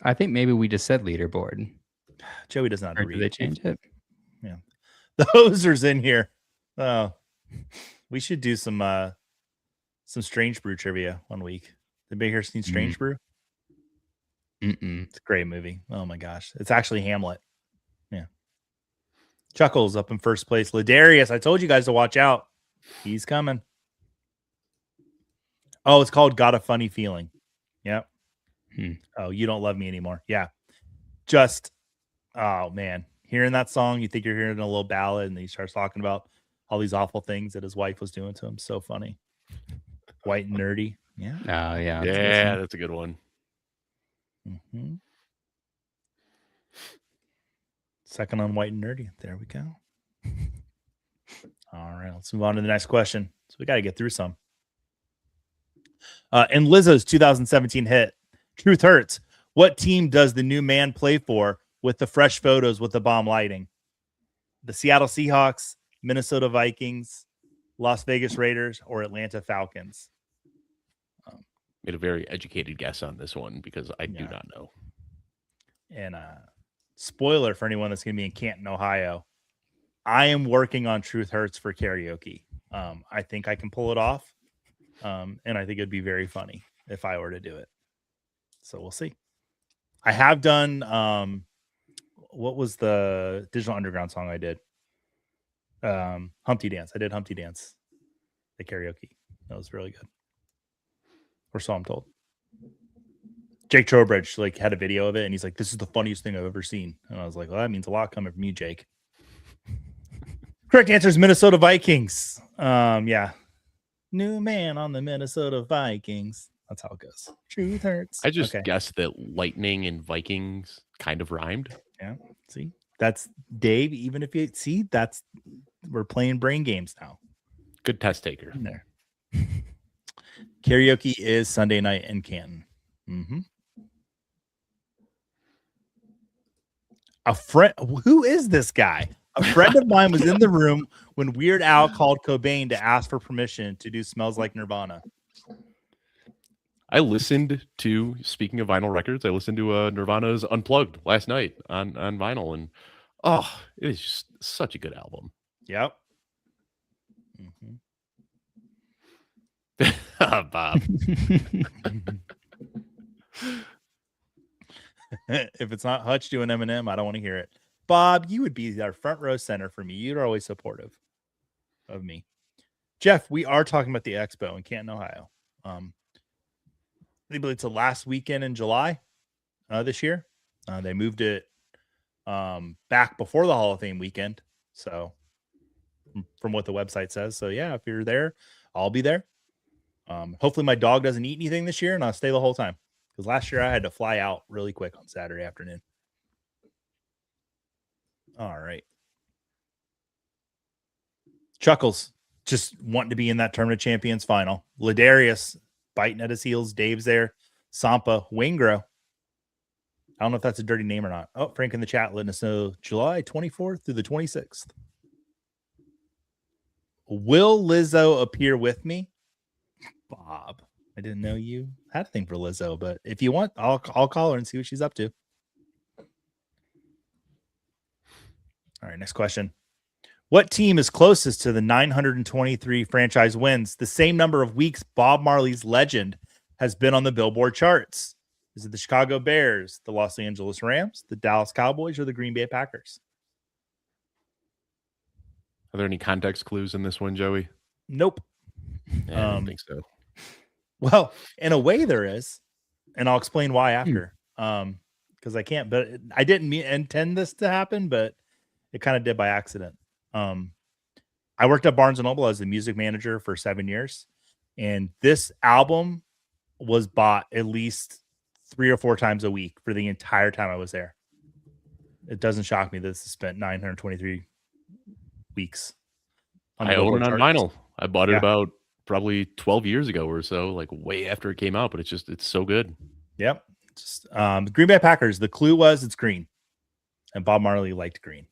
I think maybe we just said leaderboard. Joey doesn't know how Or to did read. they change it? Yeah. The hoser's in here. Oh, we should do some Strange Brew trivia one week. Anybody here seen Strange Brew? It's a great movie. Oh my gosh. It's actually Hamlet. Yeah. Chuckles up in first place. Ladarius, I told you guys to watch out. He's coming. Oh, it's called Got a Funny Feeling. Yep. Oh, You Don't Love Me Anymore. Yeah. Just, oh man. Hearing that song, you think you're hearing a little ballad, and then he starts talking about all these awful things that his wife was doing to him. So funny. White and nerdy. Yeah. Oh, yeah. That's a good one. Mm-hmm. Second on White and nerdy. There we go. All right. Let's move on to the next question. So we got to get through some. In Lizzo's 2017 hit, Truth Hurts, what team does the new man play for with the fresh photos with the bomb lighting? The Seattle Seahawks, Minnesota Vikings, Las Vegas Raiders, or Atlanta Falcons? Made a very educated guess on this one because I do not know. And spoiler for anyone that's going to be in Canton, Ohio, I am working on Truth Hurts for karaoke. I think I can pull it off. And I think it'd be very funny if I were to do it. So we'll see. I have done, what was the Digital Underground song I did? Humpty Dance. I did Humpty Dance, the karaoke. That was really good. Or so I'm told. Jake Trowbridge like had a video of it, and he's like, "This is the funniest thing I've ever seen." And I was like, "Well, that means a lot coming from you, Jake." Correct answer is Minnesota Vikings. Yeah. New man on the Minnesota Vikings. That's how it goes. Truth Hurts. I just guessed that lightning and Vikings kind of rhymed. Yeah. See, that's Dave. Even if you see, we're playing brain games now. Good test taker. In there. Karaoke is Sunday night in Canton. Mm-hmm. A friend. Who is this guy? A friend of mine was in the room when Weird Al called Cobain to ask for permission to do Smells Like Nirvana. I listened to, speaking of vinyl records, I listened to Nirvana's Unplugged last night on vinyl, and it is just such a good album. Yep. Mm-hmm. Bob. If it's not Hutch doing Eminem, I don't want to hear it. Bob, you would be our front row center for me. You're always supportive of me. Jeff, we are talking about the expo in Canton, Ohio. I believe it's the last weekend in July this year. They moved it back before the Hall of Fame weekend. So from what the website says. So yeah, if you're there, I'll be there. Hopefully my dog doesn't eat anything this year and I'll stay the whole time. Because last year I had to fly out really quick on Saturday afternoon. All right. Chuckles just wanting to be in that Tournament Champions final. Ladarius biting at his heels. Dave's there. Sampa, Wingro. I don't know if that's a dirty name or not. Oh, Frank in the chat letting us know July 24th through the 26th. Will Lizzo appear with me? Bob, I didn't know you had a thing for Lizzo, but if you want, I'll call her and see what she's up to. All right, next question. What team is closest to the 923 franchise wins, the same number of weeks Bob Marley's legend has been on the Billboard charts? Is it the Chicago Bears, the Los Angeles Rams, the Dallas Cowboys, or the Green Bay Packers? Are there any context clues in this one, Joey? Nope. Yeah, I don't think so. Well, in a way there is, and I'll explain why after. Because I can't, but I didn't intend this to happen, but it kind of did by accident. I worked at Barnes & Noble as the music manager for 7 years, and this album was bought at least 3 or 4 times a week for the entire time I was there. It doesn't shock me that this has spent 923 weeks. I own it on vinyl. I bought it about probably 12 years ago or so, like way after it came out, but it's so good. Yep. Just Green Bay Packers. The clue was it's green, and Bob Marley liked green.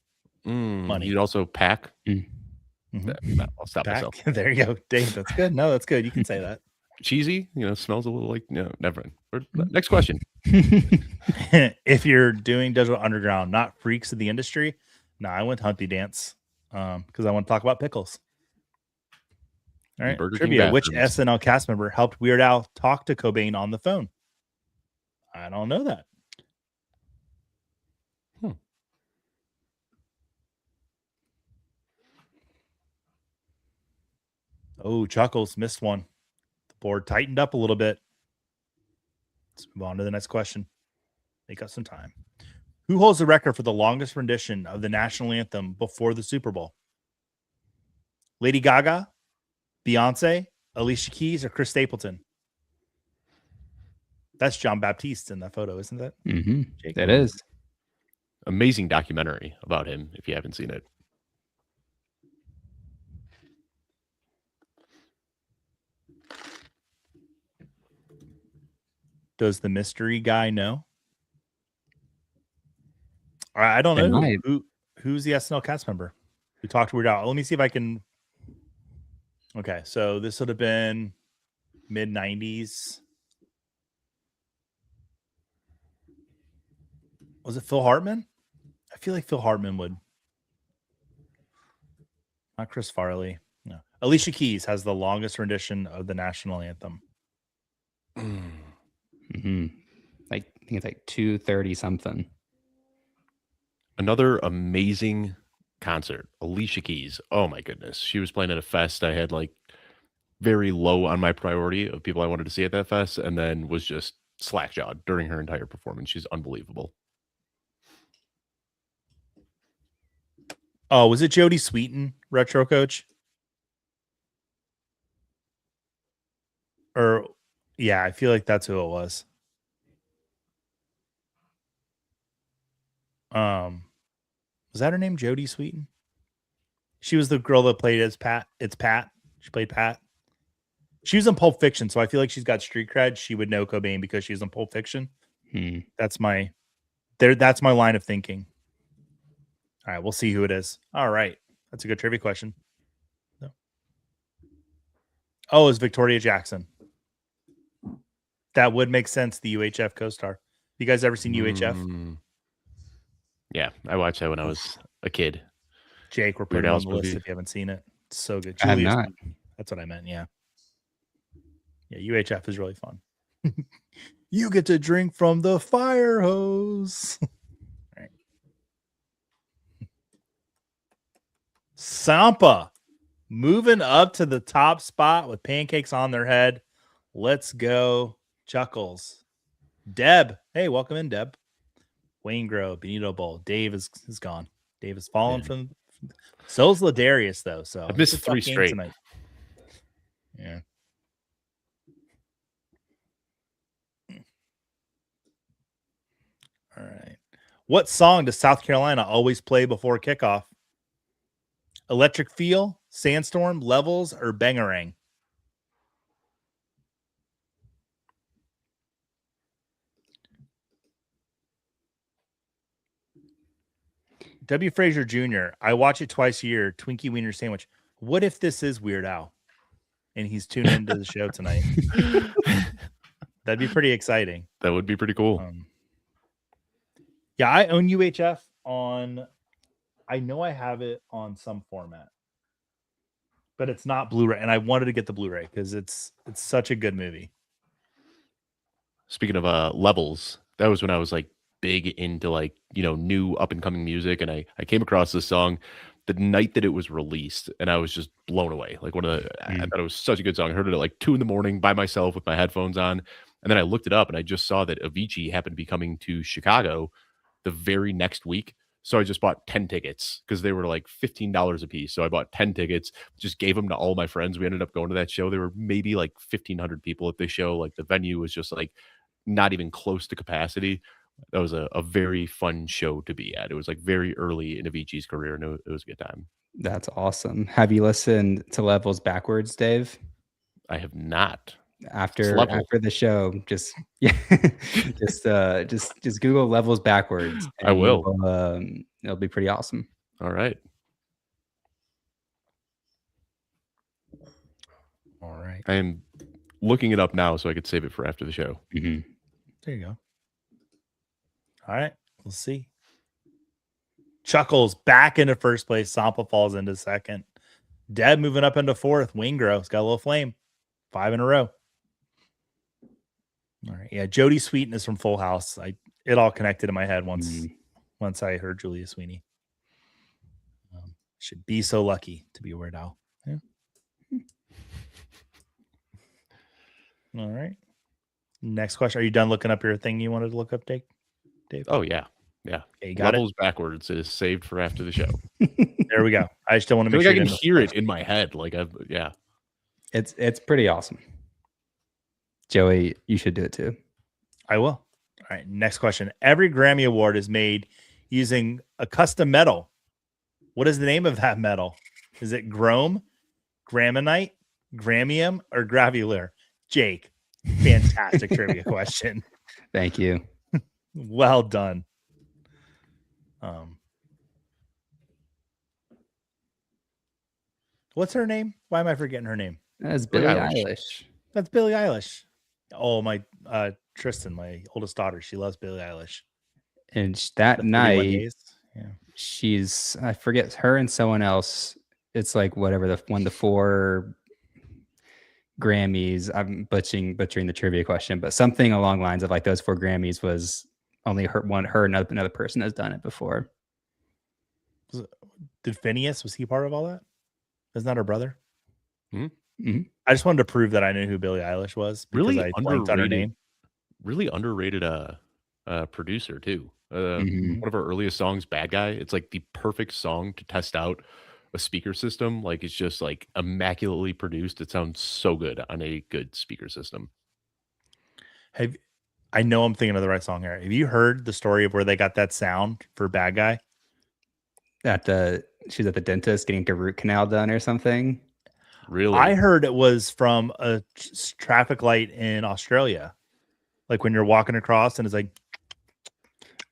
Money. You'd also pack. Mm-hmm. I'll stop Pack. myself. There you go, Dave. That's good. No, that's good. You can say that. Cheesy, smells a little like never mind. Next question. If you're doing Digital Underground, not freaks of the industry, no, I went Humpty Dance because I want to talk about pickles. All right, Burger trivia. King Which bathrooms. SNL cast member helped Weird Al talk to Cobain on the phone? I don't know that. Oh, Chuckles missed one. The board tightened up a little bit. Let's move on to the next question. Make up some time. Who holds the record for the longest rendition of the national anthem before the Super Bowl? Lady Gaga, Beyonce, Alicia Keys, or Chris Stapleton? That's John Baptiste in that photo, isn't it? Mm-hmm. That is. Amazing documentary about him if you haven't seen it. Does the mystery guy know? I don't know who's the SNL cast member who talked to Weird Al. Let me see if I can. Okay, so this would have been mid 90s. Was it Phil Hartman? I feel like Phil Hartman would. Not Chris Farley. No. Alicia Keys has the longest rendition of the national anthem. Mm-hmm. I think it's like 2:30 something. Another amazing concert. Alicia Keys. Oh my goodness. She was playing at a fest I had like very low on my priority of people I wanted to see at that fest, and then was just slack-jawed during her entire performance. She's unbelievable. Oh, was it Jodie Sweetin, retro coach? Or yeah, I feel like that's who it was. Was that her name, Jodie Sweetin? She was the girl that played as Pat. It's Pat. She played Pat. She was in Pulp Fiction, so I feel like she's got street cred. She would know Cobain because she's in Pulp Fiction. That's my line of thinking. All right, we'll see who it is. All right, that's a good trivia question. No. Oh, it's Victoria Jackson. That would make sense. The UHF co-star. You guys ever seen UHF? Yeah, I watched that when I was a kid. Jake, we're putting it on the list if you haven't seen it. It's so good. I have not. That's what I meant. Yeah. Yeah, UHF is really fun. You get to drink from the fire hose. All right. Sampa moving up to the top spot with pancakes on their head. Let's go, Chuckles. Deb. Hey, welcome in, Deb. Wayne Grove, Benito Bowl. Dave is gone. Dave has fallen from. So's Ladarius, though. So I missed 3 straight tonight. Yeah. All right. What song does South Carolina always play before kickoff? Electric Feel, Sandstorm, Levels, or Bangarang? W. Frazier Jr. I watch it twice a year. Twinkie Wiener Sandwich. What if this is Weird Al, and he's tuned into the show tonight? That'd be pretty exciting. That would be pretty cool. Yeah, I own UHF on. I know I have it on some format, but it's not Blu-ray, and I wanted to get the Blu-ray because it's such a good movie. Speaking of Levels, that was when I was like big into like, new up and coming music. And I came across this song the night that it was released, and I was just blown away. Like I thought it was such a good song. I heard it at like 2 a.m. by myself with my headphones on. And then I looked it up and I just saw that Avicii happened to be coming to Chicago the very next week. So I just bought 10 tickets because they were like $15 a piece. So I bought 10 tickets, just gave them to all my friends. We ended up going to that show. There were maybe like 1,500 people at the show. Like the venue was just like not even close to capacity. That was a very fun show to be at. It was like very early in Avicii's career, and it was a good time. That's awesome. Have you listened to Levels backwards, Dave? I have not. After the show, just just Google levels backwards. I will. It'll be pretty awesome. All right. I am looking it up now so I could save it for after the show. Mm-hmm. There you go. All right. We'll see. Chuckles back into first place. Sampa falls into second. Deb moving up into fourth. Wingro's got a little flame. 5 in a row. All right. Yeah. Jodie Sweetin is from Full House. It all connected in my head once I heard Julia Sweeney. Should be so lucky to be a Weird Al. Yeah. All right. Next question. Are you done looking up your thing you wanted to look up, Dave? Oh, yeah. Yeah. Okay, you got Levels backwards is saved for after the show. There we go. I just don't want to make sure I can hear it in my head. Yeah. It's pretty awesome. Joey, you should do it too. I will. All right. Next question. Every Grammy Award is made using a custom metal. What is the name of that metal? Is it Grome, Gramonite, Gramium, or Gravular? Jake, fantastic trivia question. Thank you. Well done. What's her name? Why am I forgetting her name? That's Billie Eilish. That's Billie Eilish. Oh, my Tristan, my oldest daughter, she loves Billie Eilish. And that night, she's, I forget, her and someone else. It's like whatever won the 4 Grammys. I'm butchering the trivia question, but something along the lines of like those 4 Grammys was only her another person has done it before. Did Phineas, was he part of all that? Isn't that her brother? Mm-hmm. I just wanted to prove that I knew who Billie Eilish was. Really I blanked on her name. Really underrated producer too. Mm-hmm. One of our earliest songs, Bad Guy. It's like the perfect song to test out a speaker system. Like it's just like immaculately produced. It sounds so good on a good speaker system. I know I'm thinking of the right song here. Have you heard the story of where they got that sound for Bad Guy? She's at the dentist getting a root canal done or something. Really? I heard it was from a traffic light in Australia. Like when you're walking across and it's like.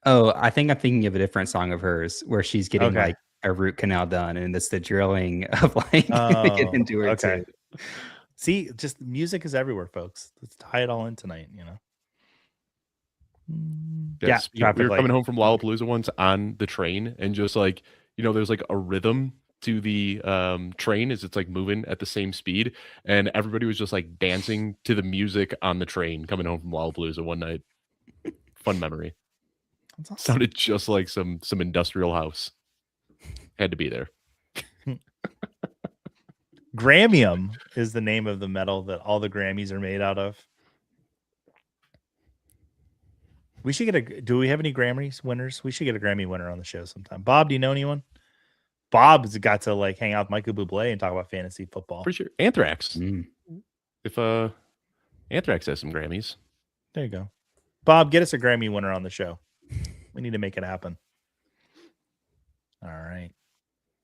Oh, I think I'm thinking of a different song of hers where she's getting like a root canal done, and it's the drilling of like get into her too. See, just music is everywhere, folks. Let's tie it all in tonight, you know. Yes. We were coming home from Lollapalooza once on the train, and just like, there's like a rhythm to the train as it's like moving at the same speed, and everybody was just like dancing to the music on the train coming home from Lollapalooza one night. Fun memory. Awesome. Sounded just like some industrial house. Had to be there. Gramium is the name of the metal that all the Grammys are made out of. We should get do we have any Grammys winners? We should get a Grammy winner on the show sometime. Bob, do you know anyone? Bob's got to like hang out with Michael Bublé and talk about fantasy football. Pretty sure Anthrax. If Anthrax has some Grammys. There you go. Bob, get us a Grammy winner on the show. We need to make it happen. All right.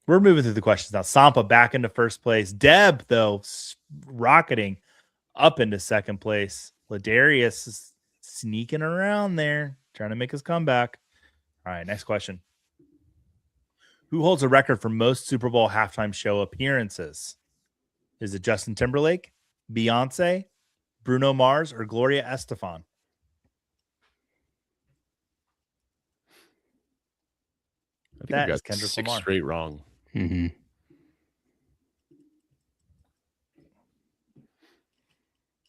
We're moving through the questions now. Sampa back into first place. Deb, though, rocketing up into second place. Ladarius is sneaking around there, trying to make his comeback. All right, next question. Who holds a record for most Super Bowl halftime show appearances? Is it Justin Timberlake, Beyonce, Bruno Mars, or Gloria Estefan? I think I've got Kendrick 6 Lamar. Straight wrong. Mm-hmm.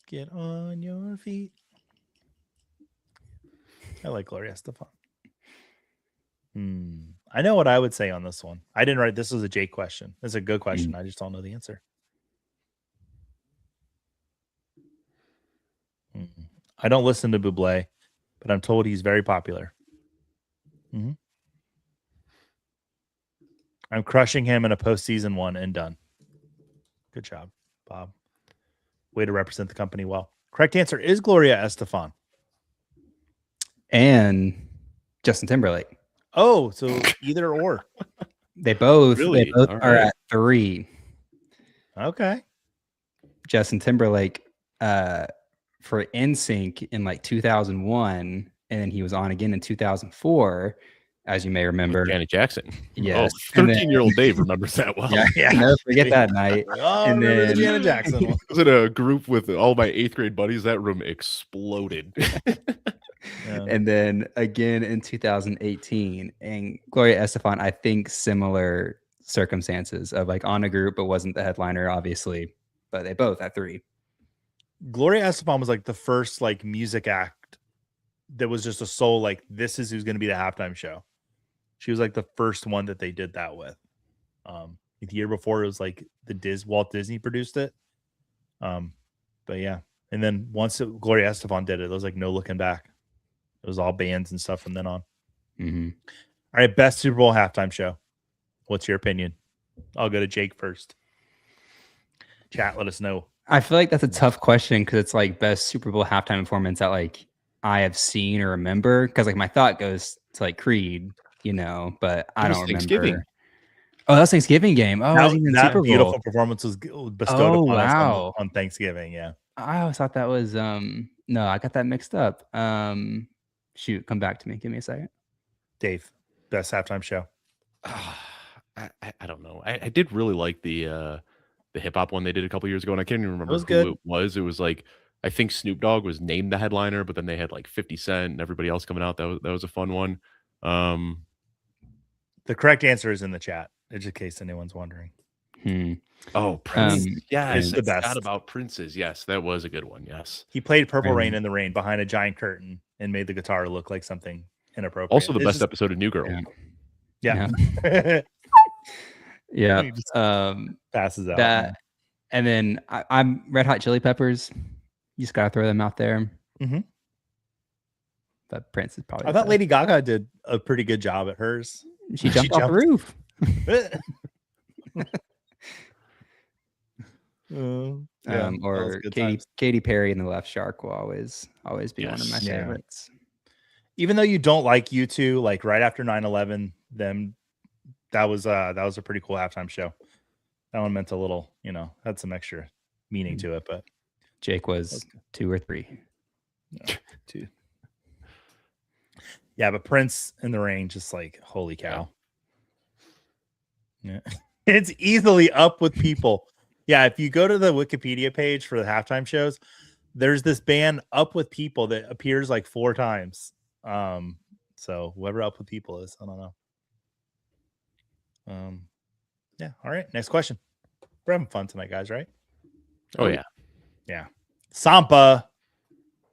Get on your feet. I like Gloria Estefan. I know what I would say on this one. I didn't write. This was a Jake question. It's a good question. I just don't know the answer. I don't listen to Bublé, but I'm told he's very popular. I'm crushing him in a postseason one and done. Good job, Bob. Way to represent the company well. Correct answer is Gloria Estefan. And Justin Timberlake. Oh, so either or. They both are at 3. Okay. Justin Timberlake for NSYNC in like 2001, and then he was on again in 2004, as you may remember. Janet Jackson. Yes. Oh, 13-year-old Dave remembers that well. Yeah. Never forget that night. Oh, And remember the then- Janet Jackson one. I was in a group with all my 8th grade buddies. That room exploded. Yeah. And then again in 2018, and Gloria Estefan, I think similar circumstances of like on a group, but wasn't the headliner, obviously, but they both at 3. Gloria Estefan was like the first like music act that was just a sole, like, this is who's going to be the halftime show. She was like the first one that they did that with. The year before it was like Walt Disney produced it. But yeah. And then once Gloria Estefan did it, it was like no looking back. It was all bands and stuff from then on. Mm-hmm. All right, best Super Bowl halftime show. What's your opinion? I'll go to Jake first. Chat, let us know. I feel like that's a tough question because it's like best Super Bowl halftime performance that like I have seen or remember. Because like my thought goes to like Creed, but I don't remember. Thanksgiving. Oh, that's Thanksgiving game. Oh, that, even that Super beautiful Bowl. performance was bestowed upon us wow. on Thanksgiving. Yeah. I always thought that was no, I got that mixed up. Shoot, come back to me. Give me a second. Dave, best halftime show. I don't know. I did really like the hip hop one they did a couple years ago, and I can't even remember was who good. it was. It was like I think Snoop Dogg was named the headliner, but then they had like 50 Cent and everybody else coming out. That was a fun one. The correct answer is in the chat, just in case anyone's wondering. Oh, Prince. It's Yes, the I best. forgot about Prince's. Yes, that was a good one. Yes. He played Purple Rain in the Rain behind a giant curtain and made the guitar look like something inappropriate. Also, the It's best just- episode of New Girl. Yeah. Yeah. Yeah. He just Um, passes out. that, and then I'm Red Hot Chili Peppers. You just gotta throw them out there. Mhm. But Prince is probably. I the thought best. Lady Gaga did a pretty good job at hers. She jumped off the roof. Or Katy Perry and the Left Shark will always be one of my Yes. Yeah. favorites. Even though you don't like U2, like right after 9/11, them that was a pretty cool halftime show. That one meant a little, had some extra meaning to it, but Jake was 2 or 3. two. Yeah, but Prince in the Rain, just like holy cow. Yeah. It's easily up with people. Yeah, if you go to the Wikipedia page for the halftime shows, there's this band Up With People that appears like 4 times. So whoever Up With People is, I don't know. Yeah, all right. Next question. We're having fun tonight, guys, right? Oh yeah. Yeah. Sampa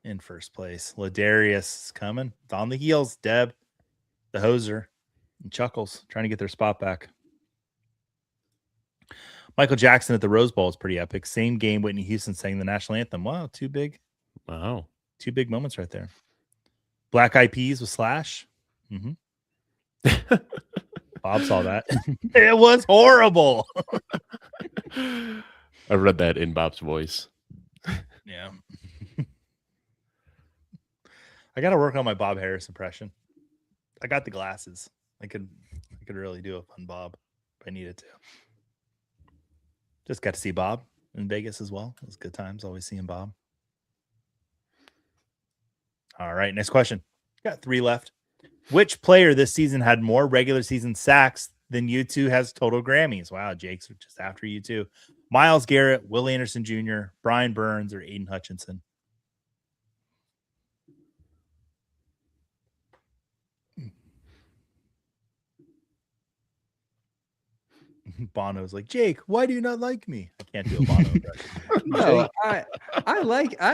in first place. Ladarius is coming. It's on the heels. Deb, the hoser, and Chuckles trying to get their spot back. Michael Jackson at the Rose Bowl is pretty epic. Same game, Whitney Houston sang the national anthem. Wow, two big moments right there. Black Eyed Peas with Slash. Bob saw that. It was horrible. I read that in Bob's voice. Yeah. I got to work on my Bob Harris impression. I got the glasses. I could really do a fun Bob if I needed to. Just got to see Bob in Vegas as well. It was good times. Always seeing Bob. All right. Next question. Got 3 left. Which player this season had more regular season sacks than U2 has total Grammys? Wow, Jake's just after U2. Myles Garrett, Will Anderson Jr., Brian Burns, or Aiden Hutchinson? Bono's like, Jake, why do you not like me? I can't do a Bono impression. No, I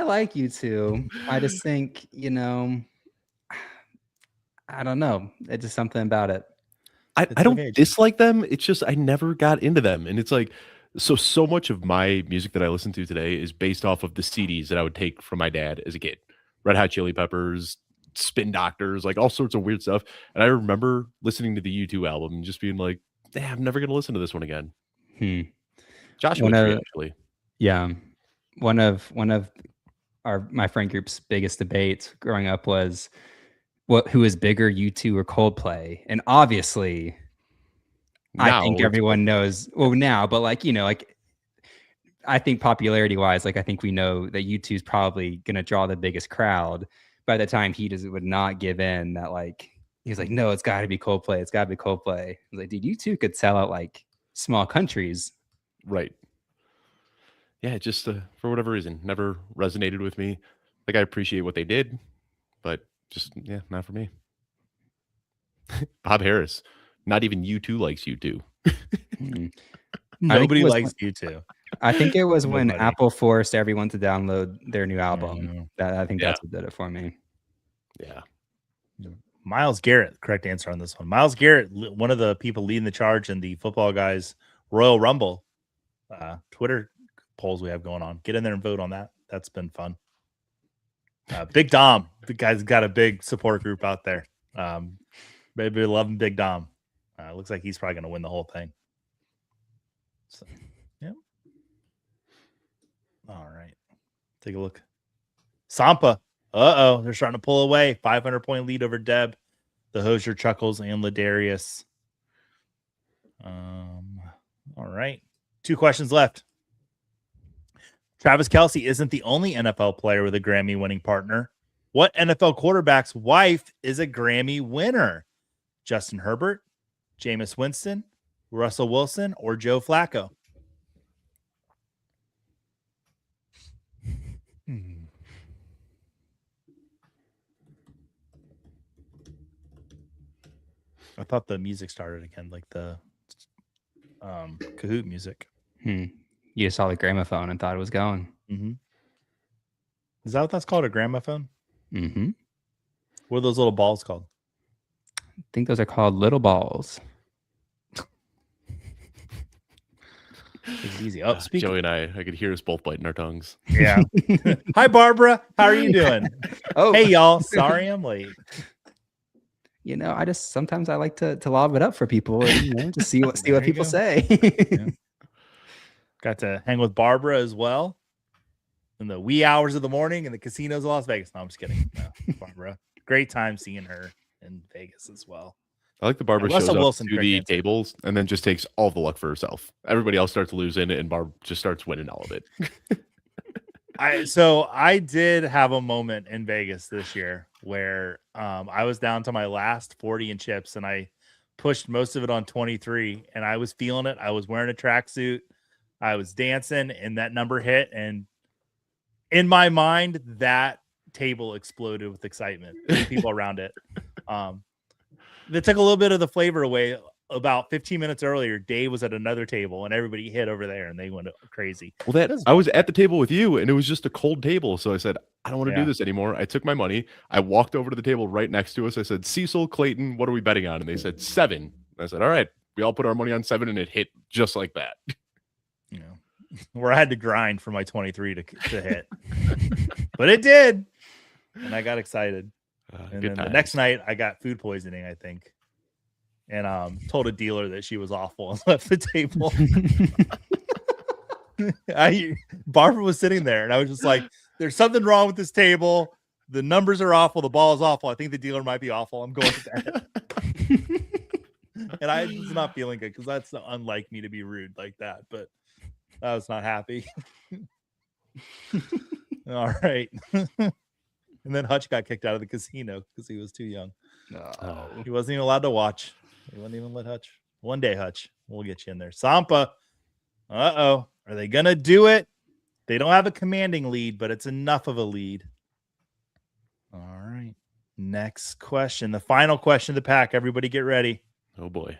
like you two. I just think, I don't know. It's just something about it. I It's don't okay. dislike them. It's just I never got into them. And it's like so much of my music that I listen to today is based off of the CDs that I would take from my dad as a kid. Red Hot Chili Peppers, Spin Doctors, like all sorts of weird stuff. And I remember listening to the U2 album and just being like, I'm never gonna listen to this one again. Joshua actually. Yeah. One of my friend group's biggest debates growing up was who is bigger, U2 or Coldplay? And obviously I think everyone knows now, but like I think popularity wise, like I think we know that U2's probably going to draw the biggest crowd. By the time he would not give in, that like he's like, no, it's got to be Coldplay. It's got to be Coldplay. I was like, dude, U2 could sell out like small countries. Right. Yeah, just for whatever reason, never resonated with me. Like I appreciate what they did, but just not for me. Bob Harris, not even U2 likes U2. Nobody likes U2. I think it was when Nobody. Apple forced everyone to download their new album. That I think that's what did it for me. Yeah. Myles Garrett, correct answer on this one. Myles Garrett, one of the people leading the charge in the Football Guys Royal Rumble Twitter polls we have going on. Get in there and vote on that. That's been fun. Big Dom, the guy's got a big support group out there. Baby loving Big Dom. Looks like he's probably going to win the whole thing. So, yeah. All right. Take a look. Sampa. They're starting to pull away. 500-point lead over Deb. The Hosier chuckles and Ladarius. All right. 2 questions left. Travis Kelce isn't the only NFL player with a Grammy-winning partner. What NFL quarterback's wife is a Grammy winner? Justin Herbert, Jameis Winston, Russell Wilson, or Joe Flacco? I thought the music started again, like the Kahoot music. You saw the gramophone and thought it was going. Mm-hmm. Is that what that's called? A gramophone? Mm-hmm. What are those little balls called? I think those are called little balls. Take it easy. Oh, speaking. Joey and I could hear us both biting our tongues. Yeah. Hi, Barbara. How are you doing? Hey, y'all. Sorry I'm late. You know, sometimes I like to lob it up for people and, to see what people say. Yeah. Got to hang with Barbara as well in the wee hours of the morning in the casinos of Las Vegas. No, I'm just kidding. No, Barbara. Great time seeing her in Vegas as well. I like the Barbara shows Russell up Wilson, to the tables and then just takes all the luck for herself. Everybody else starts losing and Barb just starts winning all of it. I did have a moment in Vegas this year where I was down to my last 40 in chips and I pushed most of it on 23 and I was feeling it. I was wearing a tracksuit. I was dancing and that number hit. And in my mind, that table exploded with excitement. The people around it. They took a little bit of the flavor away. About 15 minutes earlier, Dave was at another table and everybody hit over there and they went crazy. Well, I was at the table with you and it was just a cold table. So I said, I don't want to do this anymore. I took my money. I walked over to the table right next to us. I said, Cecil, Clayton, what are we betting on? And they said 7. And I said, all right, we all put our money on 7 and it hit just like that. You know, where I had to grind for my 23 to hit, but it did. And I got excited. And then the next night I got food poisoning, I think. And told a dealer that she was awful and left the table. Barbara was sitting there and I was just like, there's something wrong with this table. The numbers are awful. The ball is awful. I think the dealer might be awful. I'm going to bed. And I was not feeling good because that's unlike me to be rude like that. But I was not happy. All right. And then Hutch got kicked out of the casino because he was too young. No. He wasn't even allowed to watch. He wouldn't even let Hutch. One day, Hutch, we'll get you in there. Sampa. Are they going to do it? They don't have a commanding lead, but it's enough of a lead. All right. Next question. The final question of the pack. Everybody get ready. Oh, boy.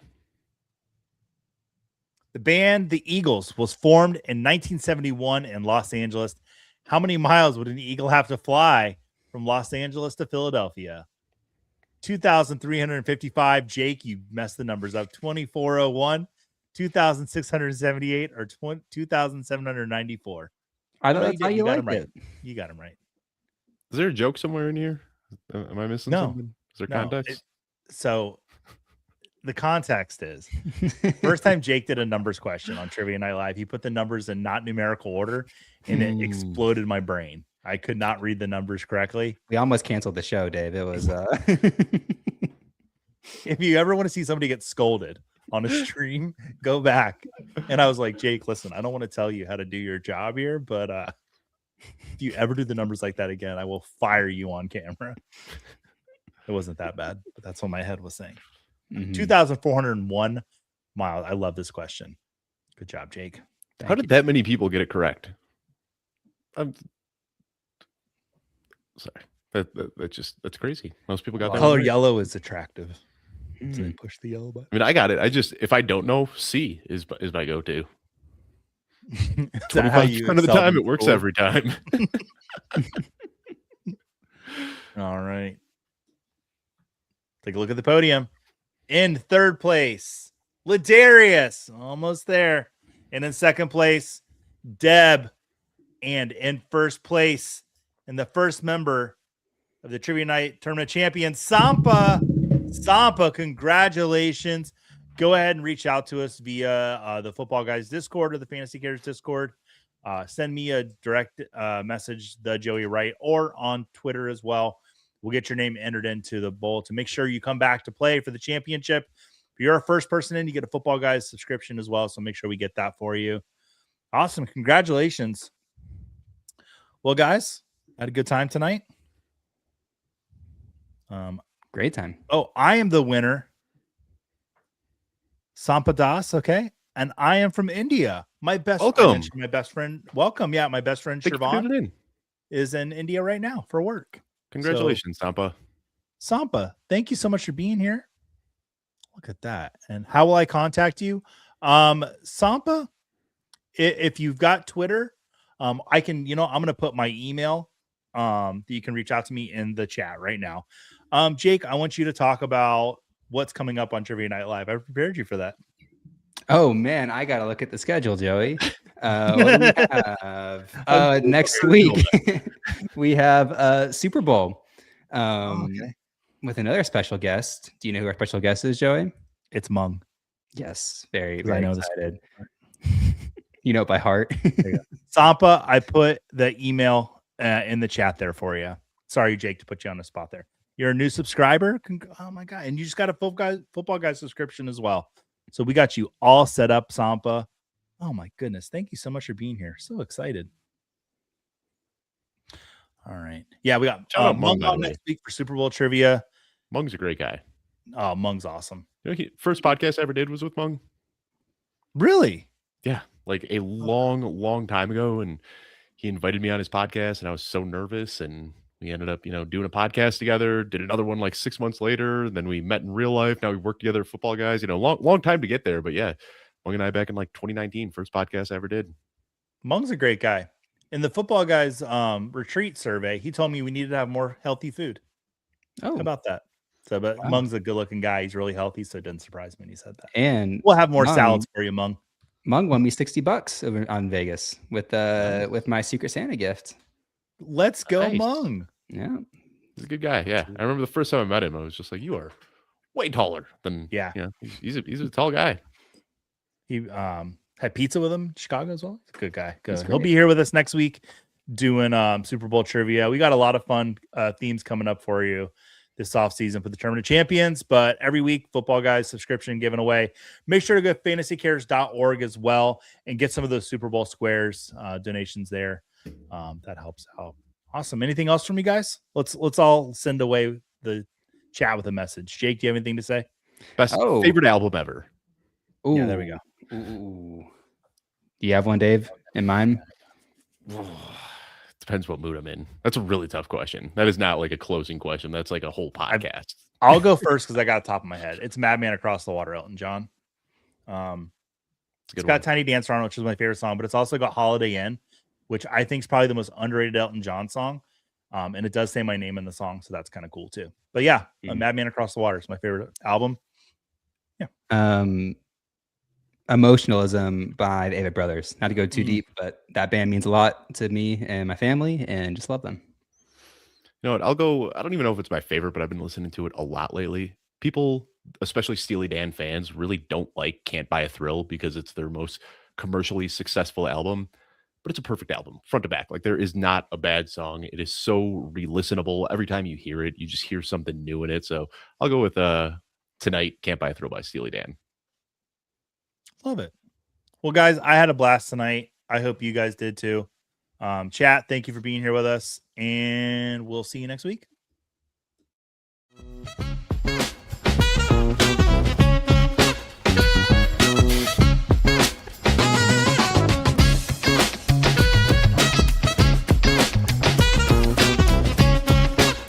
The band The Eagles was formed in 1971 in Los Angeles. How many miles would an eagle have to fly from Los Angeles to Philadelphia? 2,355. Jake, you messed the numbers up. 2,401, 2,678, or 2,794. I thought that's how you liked it. You got him right. Is there a joke somewhere in here? Am I missing something? Is there context? So the context is first time Jake did a numbers question on Trivia Night Live, he put the numbers in not numerical order and it exploded my brain. I could not read the numbers correctly. We almost canceled the show, Dave. It was if you ever want to see somebody get scolded on a stream. Go back. And I was like, Jake, listen, I don't want to tell you how to do your job here, but if you ever do the numbers like that again, I will fire you on camera. It wasn't that bad, but that's what my head was saying. 2,401 miles. I love this question. Good job, Jake. How did that many people get it correct? I'm sorry. That's crazy. Most people got that. Color right. yellow is attractive. So they push the yellow button. I mean, I got it. If I don't know, C is my go-to. 25% of the time, it works every time. All right. Take a look at the podium. In third place, Ladarius, almost there. And in second place, Deb. And in first place, and the first member of the Trivia Night Tournament champion, Sampa. Sampa, congratulations. Go ahead and reach out to us via the Football Guys Discord or the Fantasy Cares Discord. Send me a direct message, the Joey Wright, or on Twitter as well. We'll get your name entered into the bowl to make sure you come back to play for the championship. If you're a first person in, you get a Football Guys subscription as well. So make sure we get that for you. Awesome. Congratulations. Well, guys, had a good time tonight. Great time. Oh, I am the winner. Sampadas, okay? And I am from India. My best friend. Welcome. Yeah, my best friend Siobhan is in India right now for work. Congratulations, Sampa. Sampa, thank you so much for being here. Look at that. And how will I contact you? Sampa, if you've got Twitter, I can, I'm going to put my email that you can reach out to me in the chat right now. Jake, I want you to talk about what's coming up on Trivia Night Live. I prepared you for that. Oh man, I gotta look at the schedule, Joey. What do we have? Next week we have Super Bowl with another special guest. Do you know who our special guest is, Joey? It's Mung. Yes, very excited. You know it by heart. Sampa, I put the email in the chat there for you. Sorry, Jake, to put you on the spot there. You're a new subscriber. Oh my God. And you just got a Football Guys subscription as well. So we got you all set up, Sampa. Oh my goodness. Thank you so much for being here. So excited. All right. Yeah, we got Mung on next week for Super Bowl trivia. Mung's a great guy. Oh, Mung's awesome. First podcast I ever did was with Mung. Really? Yeah. Like a long time ago. And he invited me on his podcast and I was so nervous, and we ended up, doing a podcast together, did another one like 6 months later. Then we met in real life. Now we work together at Football Guys, long time to get there. But yeah, Mung and I back in like 2019, first podcast I ever did. Mung's a great guy. In the Football Guys retreat survey, he told me we needed to have more healthy food. Oh, how about that? So, but wow. Mung's a good looking guy. He's really healthy. So it didn't surprise me when he said that. And we'll have more salads for you, Mung. Mung won me $60 over on Vegas with my Secret Santa gift. Let's go, nice. Mung. Yeah, he's a good guy. Yeah, I remember the first time I met him, I was just like, "You are way taller than." Yeah, he's a tall guy. He had pizza with him in Chicago as well. He's a good guy. Good. He'll be here with us next week doing Super Bowl trivia. We got a lot of fun themes coming up for you this offseason for the Tournament of Champions. But every week, Football Guys subscription given away. Make sure to go to fantasycares.org as well and get some of those Super Bowl squares donations there. That helps out. Awesome. Anything else from you guys? Let's all send away the chat with a message. Jake, do you have anything to say? Best favorite album ever. Ooh. Yeah, there we go. Ooh. Do you have one, Dave, in mind? Depends what mood I'm in. That's a really tough question. That is not like a closing question. That's like a whole podcast. I'll go first because I got it top of my head. It's Madman Across the Water, Elton John. It's got Tiny Dancer on it, which is my favorite song, but it's also got Holiday Inn, which I think is probably the most underrated Elton John song. And it does say my name in the song, so that's kind of cool too. But yeah, Madman Across the Water is my favorite album. Yeah. Emotionalism by the Avett Brothers. Not to go too deep, but that band means a lot to me and my family, and just love them. You know what? I'll go. I don't even know if it's my favorite, but I've been listening to it a lot lately. People, especially Steely Dan fans, really don't like Can't Buy a Thrill because it's their most commercially successful album. But it's a perfect album, front to back. Like, there is not a bad song. It is so re-listenable. Every time you hear it, you just hear something new in it. So I'll go with Tonight, Can't Buy a Thrill by Steely Dan. Love it. Well, guys, I had a blast tonight. I hope you guys did too. Chat, thank you for being here with us, and we'll see you next week.